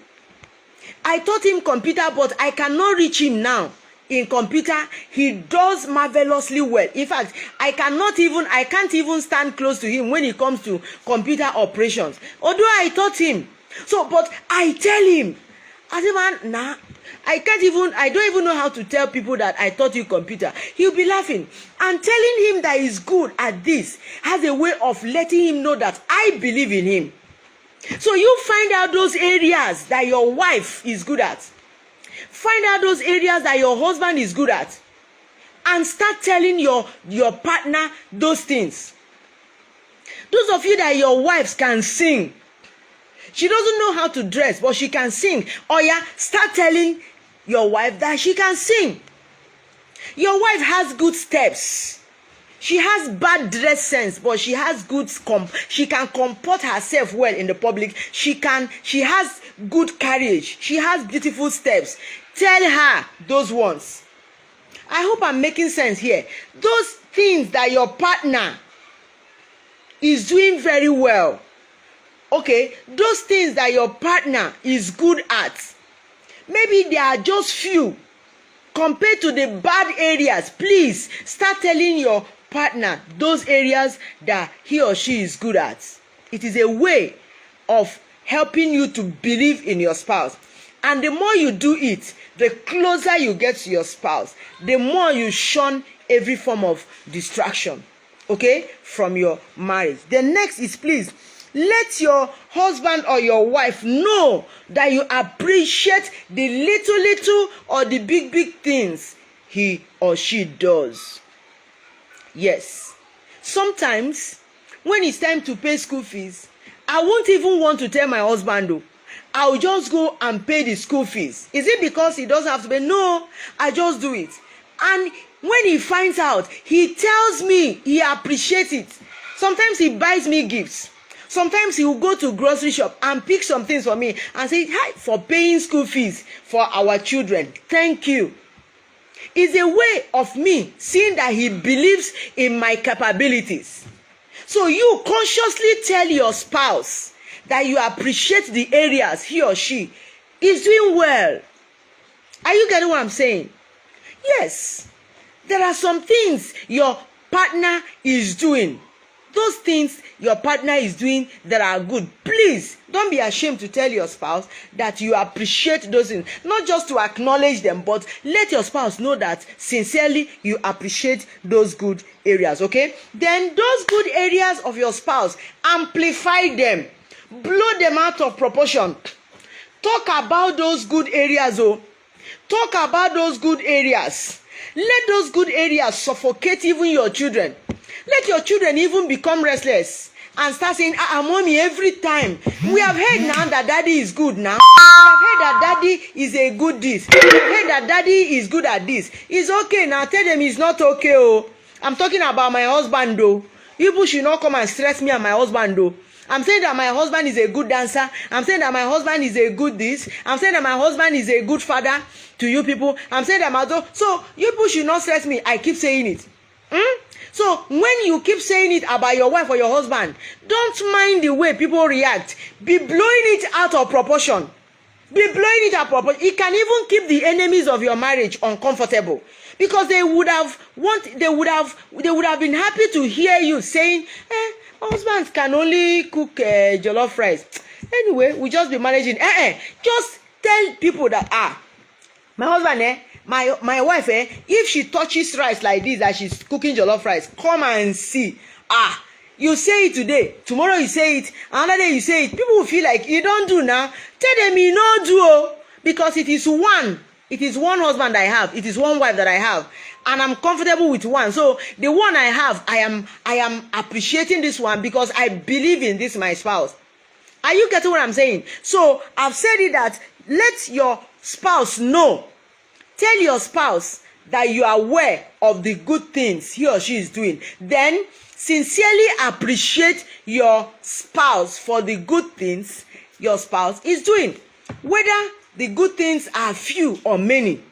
I taught him computer, but I cannot reach him now in computer. He does marvelously well. In fact, I can't even stand close to him when it comes to computer operations. Although I taught him. So, but I tell him, I say, man, nah, I don't even know how to tell people that I taught you computer. He'll be laughing. And telling him that he's good at this has a way of letting him know that I believe in him. So you find out those areas that your wife is good at. Find out those areas that your husband is good at. And start telling your partner those things. Those of you that your wives can sing. She doesn't know how to dress, but she can sing. Oh yeah, start telling your wife that she can sing. Your wife has good steps. She has bad dress sense, but she has good she can comport herself well in the public. She has good courage. She has beautiful steps. Tell her those ones. I hope I'm making sense here. Those things that your partner is doing very well. Okay, those things that your partner is good at. Maybe there are just few compared to the bad areas. Please start telling your partner those areas that he or she is good at. It is a way of helping you to believe in your spouse. And the more you do it, the closer you get to your spouse, the more you shun every form of distraction, okay, from your marriage. The next is, please, let your husband or your wife know that you appreciate the little or the big things he or she does. Yes. Sometimes, when it's time to pay school fees, I won't even want to tell my husband, though. I'll just go and pay the school fees. Is it because he doesn't have to pay? No, I just do it. And when he finds out, he tells me he appreciates it. Sometimes he buys me gifts. Sometimes he will go to grocery shop and pick some things for me and say, hi, for paying school fees for our children. Thank you. It's a way of me seeing that he believes in my capabilities. So you consciously tell your spouse that you appreciate the areas he or she is doing well. Are you getting what I'm saying? Yes. There are some things your partner is doing. Those things your partner is doing that are good. Please don't be ashamed to tell your spouse that you appreciate those things. Not just to acknowledge them, but let your spouse know that sincerely you appreciate those good areas, okay? Then those good areas of your spouse, amplify them. Blow them out of proportion. Talk about those good areas, oh. Talk about those good areas. Let those good areas suffocate even your children. Let your children even become restless and start saying, mommy, every time. We have heard now that daddy is good now. We have heard that daddy is a good this. We have heard that daddy is good at this. It's okay now. Tell them it's not okay, oh. I'm talking about my husband, though. People should not come and stress me and my husband, though. I'm saying that my husband is a good dancer. I'm saying that my husband is a good this. I'm saying that my husband is a good father to you people. I'm saying that so you people should not stress me. I keep saying it. So when you keep saying it about your wife or your husband, don't mind the way people react. Be blowing it out of proportion. Be blowing it out of proportion. It can even keep the enemies of your marriage uncomfortable, because they would have been happy to hear you saying, husbands can only cook jollof rice. Anyway, we just be managing. Just tell people that my husband, my wife, if she touches rice like this as she's cooking jollof rice, come and see. You say it today, tomorrow you say it, another day you say it. People will feel like you don't do now. Tell them you no do, because it is one husband I have, it is one wife that I have, and I'm comfortable with one. So the one I have, I am appreciating this one because I believe in this my spouse. Are you getting what I'm saying? So I've said it that let your spouse know. Tell your spouse that you are aware of the good things he or she is doing. Then sincerely appreciate your spouse for the good things your spouse is doing. Whether the good things are few or many,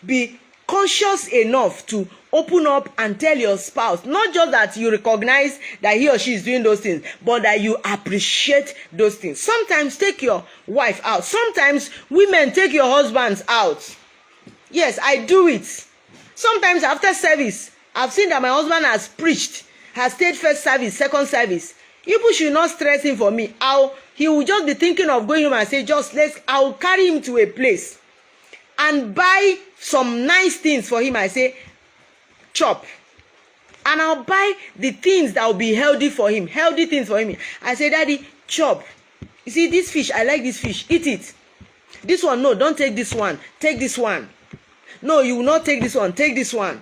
be conscious enough to open up and tell your spouse, not just that you recognize that he or she is doing those things, but that you appreciate those things. Sometimes take your wife out. Sometimes women take your husbands out. Yes, I do it. Sometimes after service, I've seen that my husband has preached, has stayed first service, second service. People should not stress him for me. He will just be thinking of going home and say, I'll carry him to a place and buy some nice things for him. I say, chop. And I'll buy the things that will be healthy for him, healthy things for him. I say, Daddy, chop. You see, this fish, I like this fish. Eat it. This one, no, don't take this one. Take this one. No, you will not take this one. Take this one.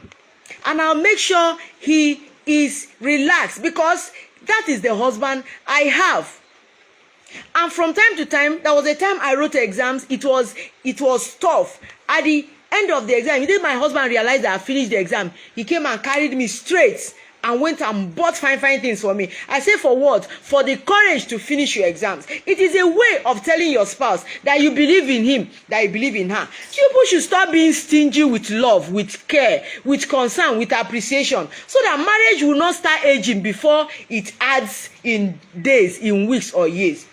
And I'll make sure he is relaxed, because that is the husband I have. And from time to time, there was a time I wrote exams. It was tough. At the end of the exam, immediately my husband realized that I finished the exam, he came and carried me straight and went and bought fine things for me. I say, for what? For the courage to finish your exams. It is a way of telling your spouse that you believe in him, that you believe in her. People should stop being stingy with love, with care, with concern, with appreciation, so that marriage will not start aging before it adds in days, in weeks, or years.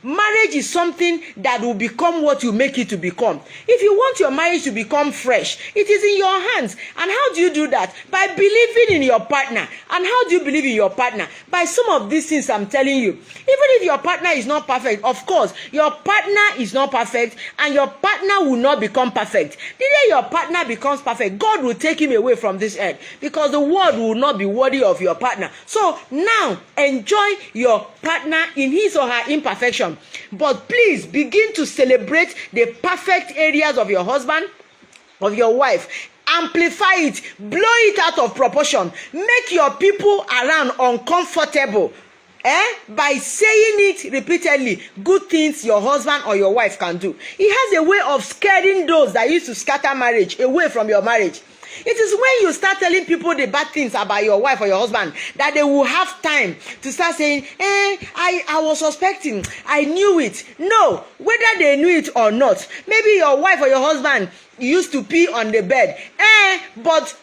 Marriage is something that will become what you make it to become. If you want your marriage to become fresh, it is in your hands. And how do you do that? By believing in your partner. And how do you believe in your partner? By some of these things I'm telling you. Even if your partner is not perfect, of course, your partner is not perfect, and your partner will not become perfect. The day your partner becomes perfect, God will take him away from this earth, because the world will not be worthy of your partner. So now, enjoy your partner in his or her imperfection. But please begin to celebrate the perfect areas of your husband, of your wife. Amplify it, blow it out of proportion, make your people around uncomfortable. By saying it repeatedly, good things your husband or your wife can do. He has a way of scaring those that used to scatter marriage away from your marriage. It is when you start telling people the bad things about your wife or your husband that they will have time to start saying, I was suspecting, I knew it. No, whether they knew it or not, maybe your wife or your husband used to pee on the bed, but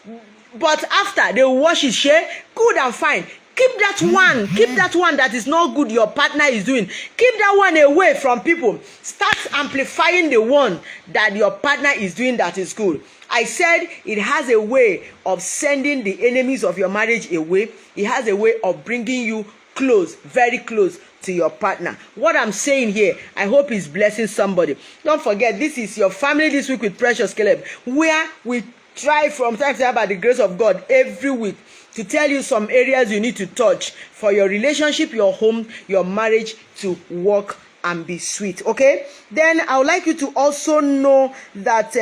after they wash his share, good and fine. Keep that one that is not good your partner is doing. Keep that one away from people. Start amplifying the one that your partner is doing that is good. I said it has a way of sending the enemies of your marriage away. It has a way of bringing you close, very close to your partner. What I'm saying here, I hope is blessing somebody. Don't forget, this is your family this week with Precious Caleb, where we try from time to time by the grace of God every week to tell you some areas you need to touch for your relationship, your home, your marriage to work and be sweet. Okay? Then I would like you to also know that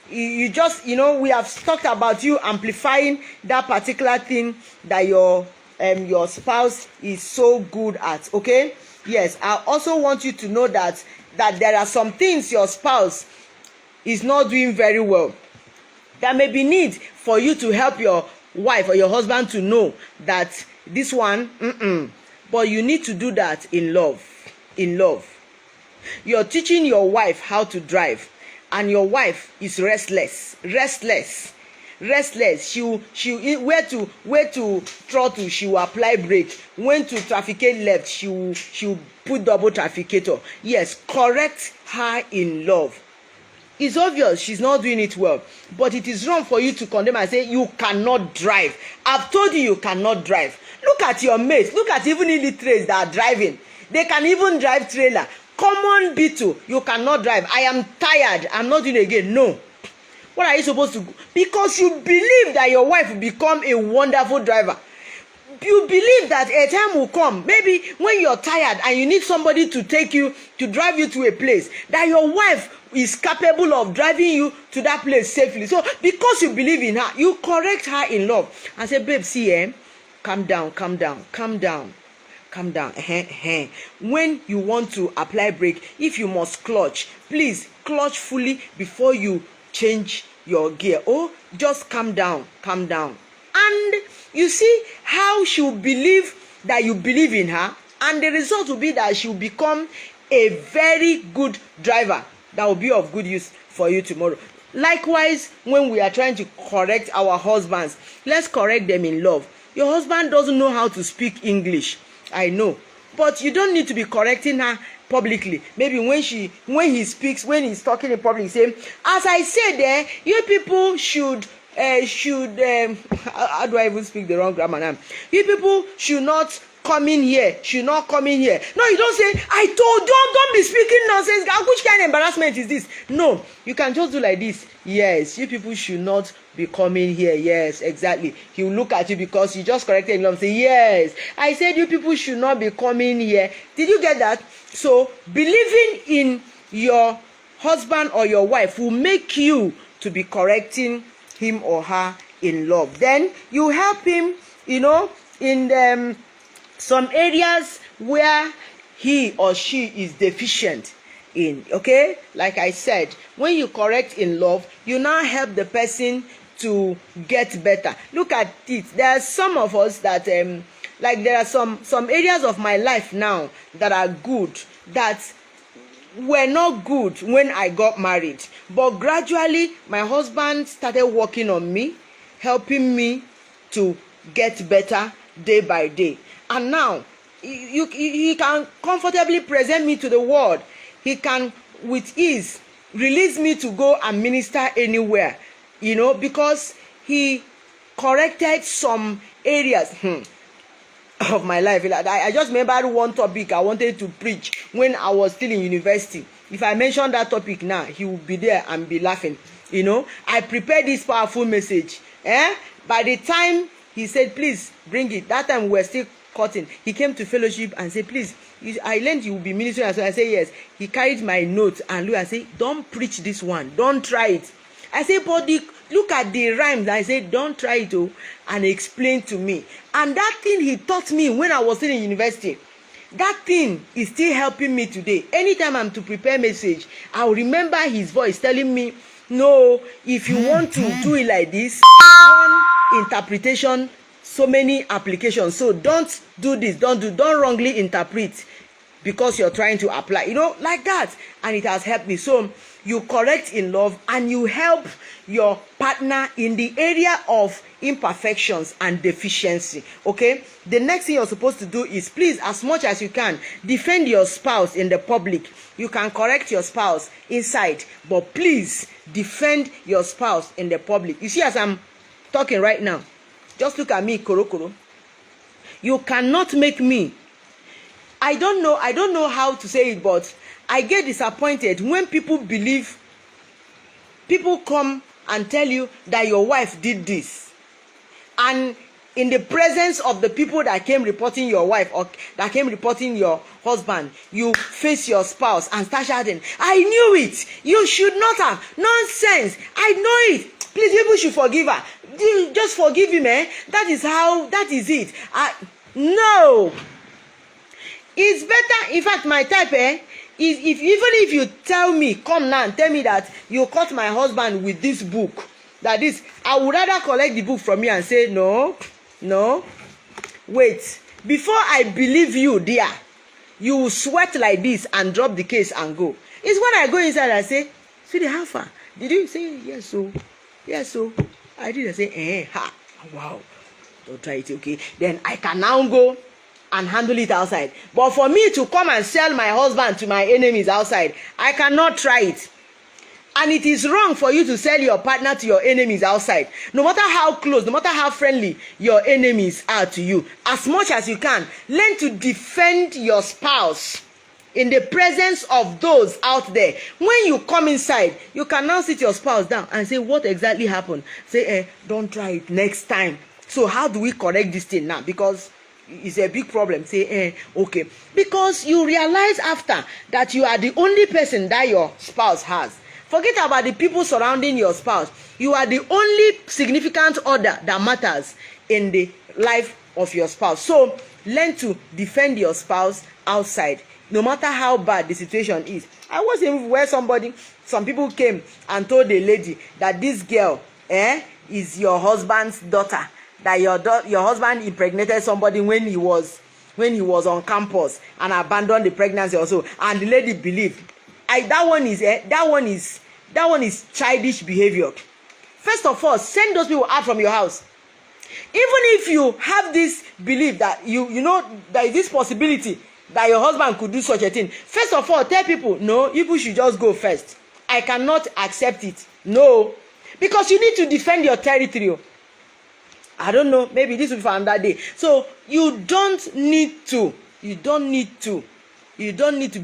you just, we have talked about you amplifying that particular thing that your spouse is so good at. Okay? Yes, I also want you to know that there are some things your spouse is not doing very well. There may be need for you to help your wife or your husband to know that this one, but you need to do that in love. In love. You're teaching your wife how to drive, and your wife is restless. She where to throttle, she will apply brake. When to trafficate left, she will put double trafficator. Yes, correct her in love. It's obvious she's not doing it well, but it is wrong for you to condemn and say you cannot drive. I've told you cannot drive. Look at your mates. Look at even illiterates that are driving. They can even drive trailer. Common Beetle, you cannot drive. I am tired. I'm not doing it again. No. What are you supposed to do? Because you believe that your wife will become a wonderful driver. You believe that a time will come, maybe when you're tired and you need somebody to take you, to drive you to a place, that your wife is capable of driving you to that place safely. So because you believe in her, you correct her in love and say, babe, see, calm down. When you want to apply brake, if you must clutch, please clutch fully before you change your gear. Oh, just calm down. And you see how she will believe that you believe in her, and the result will be that she will become a very good driver that will be of good use for you tomorrow. Likewise, when we are trying to correct our husbands, let's correct them in love. Your husband doesn't know how to speak English, I know, but you don't need to be correcting her publicly. Maybe when he's talking in public, say, as I said there, you people should how do I even speak the wrong grammar now? You people should not come in here. No, you don't say, don't be speaking nonsense. Which kind of embarrassment is this? No, you can just do like this. Yes, you people should not be coming here. Yes, exactly. He will look at you because you just corrected him and say, yes, I said you people should not be coming here. Did you get that? So believing in your husband or your wife will make you to be correcting him or her in love. Then you help him, in some areas where he or she is deficient in. Okay, like I said, when you correct in love, you now help the person to get better. Look at it. There are some of us that there are some areas of my life now that are good, that were not good when I got married, but gradually my husband started working on me, helping me to get better day by day. And now he can comfortably present me to the world. He can with ease release me to go and minister anywhere, because he corrected some areas of my life. I just remember one topic I wanted to preach when I was still in university. If I mention that topic now, he will be there and be laughing. I prepared this powerful message. By the time he said, please bring it, that time we were still cutting. He came to fellowship and said, please, I learned you will be ministering as well. I said, yes. He carried my notes and look and said, don't preach this one. Don't try it. I said, but look at the rhymes. I said, don't try it, and explain to me. And that thing he taught me when I was still in university, that thing is still helping me today. Anytime I'm to prepare message, I'll remember his voice telling me, no, if you want to do it like this, one interpretation, so many applications. So don't do this, don't wrongly interpret because you're trying to apply, like that. And it has helped me. So you correct in love and you help your partner in the area of imperfections and deficiency. Okay, the next thing you're supposed to do is, please, as much as you can, defend your spouse in the public. You can correct your spouse inside, but please defend your spouse in the public. You see, as I'm talking right now, just look at me, Korokoro. You cannot make me. I don't know how to say it, but I get disappointed when people come and tell you that your wife did this, and in the presence of the people that came reporting your wife or that came reporting your husband, you face your spouse and start shouting, I knew it, you should not have, nonsense, I know it, please, people should forgive her, just forgive him, that is it. No, it's better. In fact, my type is, if you tell me, come now and tell me that you caught my husband with this book, I would rather collect the book from you and say, no, wait, Before I believe you, dear, you will sweat like this and drop the case and go. It's when I go inside and say, sweetie, how far? Did you say yes, so? Yes, so. I did. I say, ha, wow. Don't try it, okay? Then I can now go and handle it outside. But for me to come and sell my husband to my enemies outside, I cannot try it. And it is wrong for you to sell your partner to your enemies outside. No matter how close, no matter how friendly your enemies are to you, as much as you can, learn to defend your spouse in the presence of those out there. When you come inside, you can now sit your spouse down and say, what exactly happened? Say, don't try it next time. So how do we correct this thing now? Because it's a big problem. Say, okay. Because you realize after that you are the only person that your spouse has. Forget about the people surrounding your spouse. You are the only significant other that matters in the life of your spouse. So learn to defend your spouse outside, no matter how bad the situation is. I was in where some people came and told the lady that this girl is your husband's daughter. That your husband impregnated somebody when he was on campus and abandoned the pregnancy also, and the lady believed. That one is childish behavior. First of all, send those people out from your house. Even if you have this belief that you know there is this possibility that your husband could do such a thing, first of all, tell people, no, people should just go first. I cannot accept it. No, because you need to defend your territory. I don't know, maybe this will be for another day. So you don't need to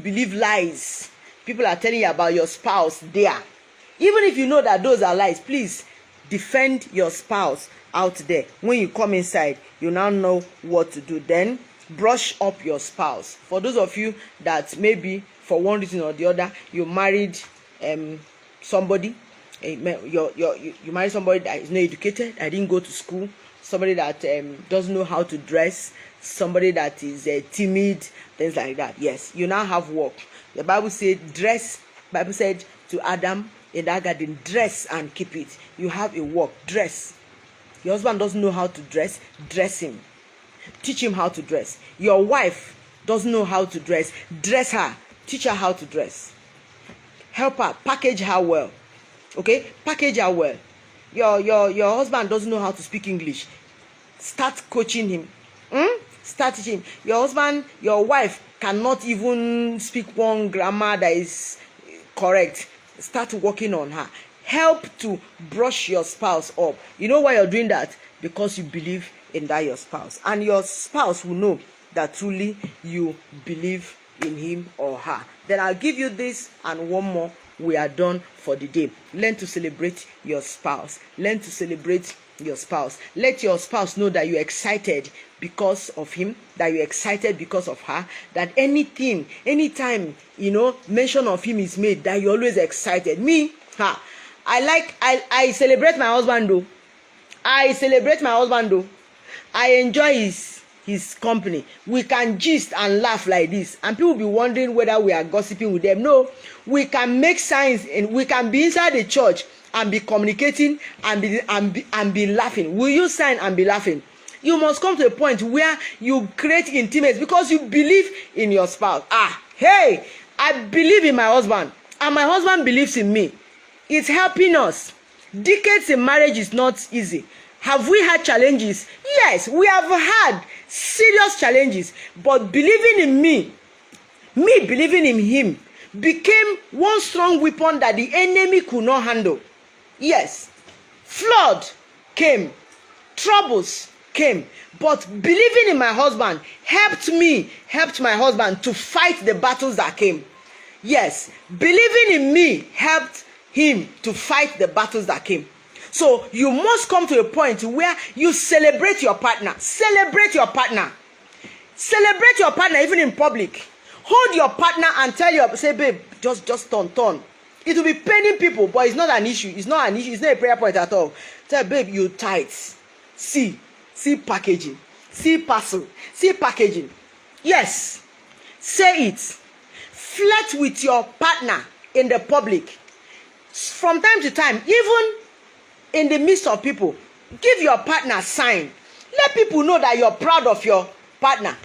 believe lies people are telling you about your spouse there. Even if you know that those are lies, please defend your spouse out there. When you come inside, you now know what to do. Then brush up your spouse. For those of you that maybe for one reason or the other you married somebody, you married somebody that is not educated, I didn't go to school, somebody that doesn't know how to dress, somebody that is timid, things like that. Yes, you now have work. The Bible said dress. Bible said to Adam in that garden, dress and keep it. You have a work, dress. Your husband doesn't know how to dress, dress him. Teach him how to dress. Your wife doesn't know how to dress, dress her. Teach her how to dress. Help her, package her well. Okay, package her well. Your husband doesn't know how to speak English. Start coaching him. Start teaching him. Your wife cannot even speak one grammar that is correct. Start working on her. Help to brush your spouse up. You know why you're doing that? Because you believe in that your spouse. And your spouse will know that truly you believe in him or her. Then I'll give you this and one more. We are done for the day. Learn to celebrate your spouse. Learn to celebrate your spouse. Let your spouse know that you're excited because of him, that you're excited because of her, that anytime, mention of him is made, that you're always excited. I celebrate my husband though. I enjoy his company. We can gist and laugh like this, and people will be wondering whether we are gossiping with them. No, we can make signs and we can be inside the church and be communicating and be laughing. Will you sign and be laughing? You must come to a point where you create intimacy because you believe in your spouse. I believe in my husband and my husband believes in me. It's helping us. Decades in marriage is not easy. Have we had challenges? Yes, we have had serious challenges, but believing in me believing in him became one strong weapon that the enemy could not handle. Yes, flood came, troubles came, but believing in my husband helped my husband to fight the battles that came. Yes, believing in me helped him to fight the battles that came. So you must come to a point where you celebrate your partner. Celebrate your partner. Celebrate your partner even in public. Hold your partner and say, babe, just turn. It will be paining people, but it's not an issue. It's not an issue. It's not a prayer point at all. Tell babe, you tight. See packaging. See parcel. See packaging. Yes. Say it. Flirt with your partner in the public. From time to time, even in the midst of people, give your partner a sign. Let people know that you're proud of your partner.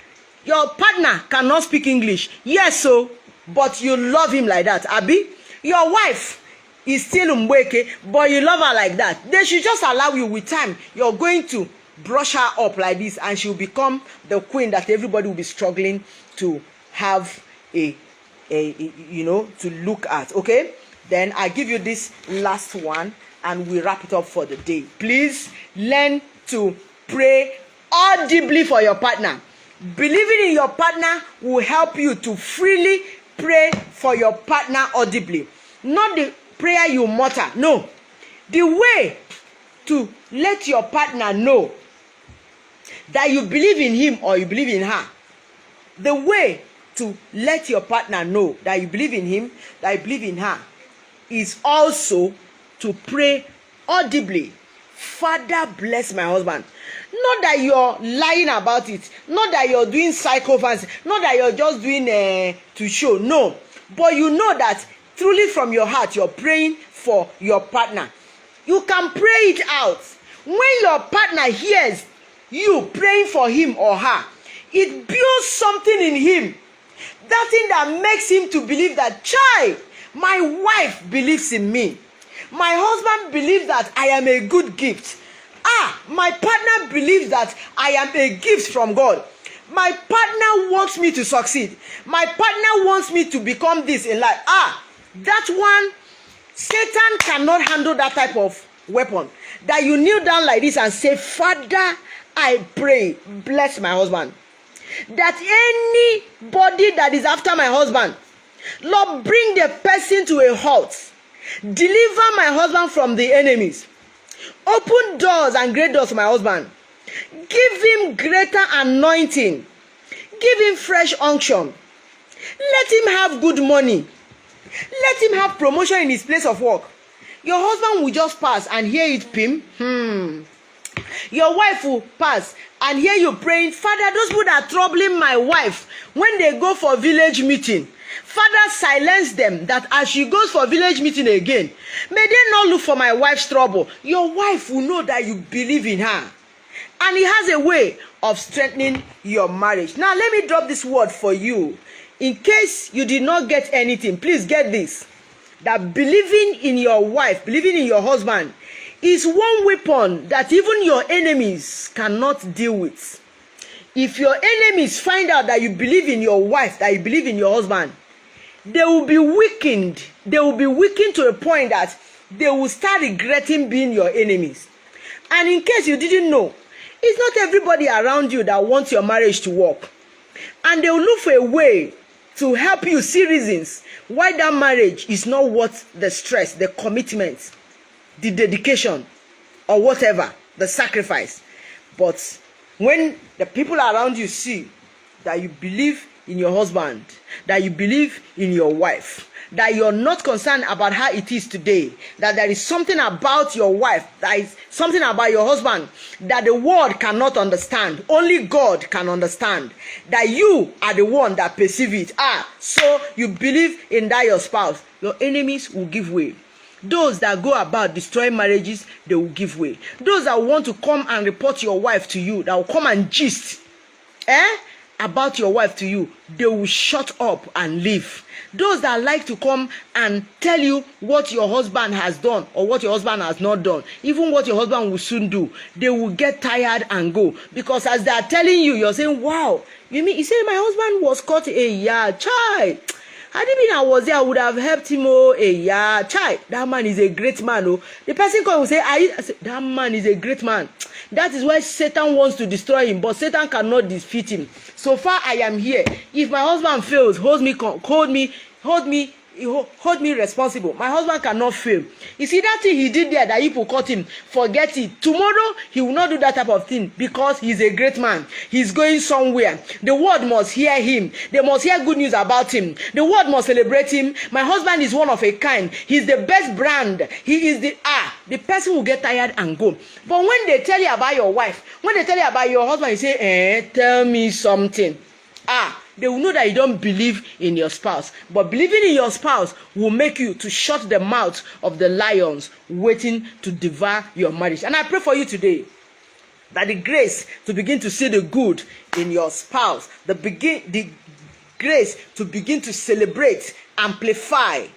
Your partner cannot speak English. Yes, so, but you love him like that, Abi. Your wife is still Mbweke, but you love her like that. They should just allow you. With time, you're going to brush her up like this, and she'll become the queen that everybody will be struggling to have to look at. Okay, then I give you this last one, and we wrap it up for the day. Please learn to pray audibly for your partner. Believing in your partner will help you to freely pray for your partner audibly. Not the prayer you mutter. No. The way to let your partner know that you believe in him or you believe in her. The way to let your partner know that you believe in him, that you believe in her, is also to pray audibly. Father, bless my husband. Not that you're lying about it. Not that you're doing psychophancy. Not that you're just doing to show. No. But you know that truly from your heart, you're praying for your partner. You can pray it out. When your partner hears you praying for him or her, it builds something in him. That thing that makes him to believe that, child, my wife believes in me. My husband believes that I am a good gift. My partner believes that I am a gift from God. My partner wants me to succeed. My partner wants me to become this in life. That one, Satan cannot handle that type of weapon. That you kneel down like this and say, Father, I pray, bless my husband. That anybody that is after my husband, Lord, bring the person to a halt. Deliver my husband from the enemies. Open doors and great doors for my husband. Give him greater anointing. Give him fresh unction. Let him have good money. Let him have promotion in his place of work. Your husband will just pass and hear it pim. Your wife will pass and hear you praying, Father, those people that are troubling my wife when they go for village meeting, Father, silence them, that as she goes for village meeting again, may they not look for my wife's trouble. Your wife will know that you believe in her. And he has a way of strengthening your marriage. Now, let me drop this word for you. In case you did not get anything, please get this. That believing in your wife, believing in your husband, is one weapon that even your enemies cannot deal with. If your enemies find out that you believe in your wife, that you believe in your husband, they will be weakened. They will be weakened to a point that they will start regretting being your enemies. And in case you didn't know, it's not everybody around you that wants your marriage to work. And they will look for a way to help you see reasons why that marriage is not worth the stress, the commitment, the dedication, or whatever, the sacrifice. But when the people around you see that you believe in your husband, that you believe in your wife, that you're not concerned about how it is today, that there is something about your wife, that is something about your husband that the world cannot understand, only God can understand, that you are the one that perceive it. So you believe in that your spouse, your enemies will give way. Those that go about destroying marriages, they will give way. Those that want to come and report your wife to you, that will come and gist about your wife to you, they will shut up and leave. Those that like to come and tell you what your husband has done or what your husband has not done, even what your husband will soon do, they will get tired and go. Because as they are telling you, you're saying, wow, you mean, he said my husband was caught child. Had it been I was there, I would have helped him. Child, that man is a great man. The person will say, I said, that man is a great man. That is why Satan wants to destroy him, but Satan cannot defeat him. So far I am here. If my husband fails, hold me responsible. My husband cannot fail. You see that thing he did there that people caught him, forget it. Tomorrow he will not do that type of thing because he's a great man. He's going somewhere. The world must hear him. They must hear good news about him. The world must celebrate him. My husband is one of a kind. He's the best brand. He is the person will get tired and go. But when they tell you about your wife, when they tell you about your husband, you say, tell me something. They will know that you don't believe in your spouse. But believing in your spouse will make you to shut the mouth of the lions waiting to devour your marriage. And I pray for you today That the grace to begin to see the good in your spouse, the grace to begin to celebrate, amplify,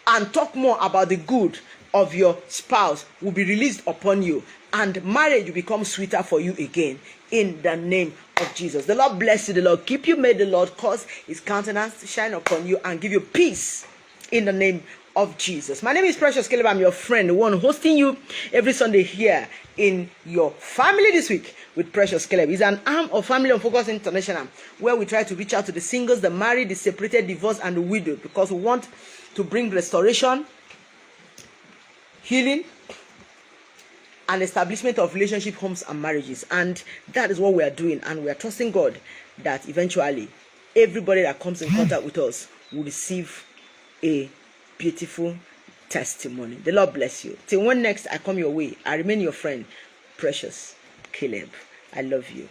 and talk more about the good of your spouse will be released upon you, and marriage will become sweeter for you again, in the name of Jesus. The Lord bless you, the Lord keep you, may the Lord cause his countenance to shine upon you and give you peace in the name of Jesus. My name is Precious Caleb. I'm your friend, the one hosting you every Sunday here in your family this week with Precious Caleb. It's an arm of Family on Focus International, where we try to reach out to the singles, the married, the separated, divorced, and the widowed, because we want to bring restoration, healing, and establishment of relationship, homes, and marriages. And that is what we are doing, and we are trusting God that eventually everybody that comes in contact with us will receive a beautiful testimony. The Lord bless you. Till when next I come your way, I remain your friend, Precious Caleb. I love you.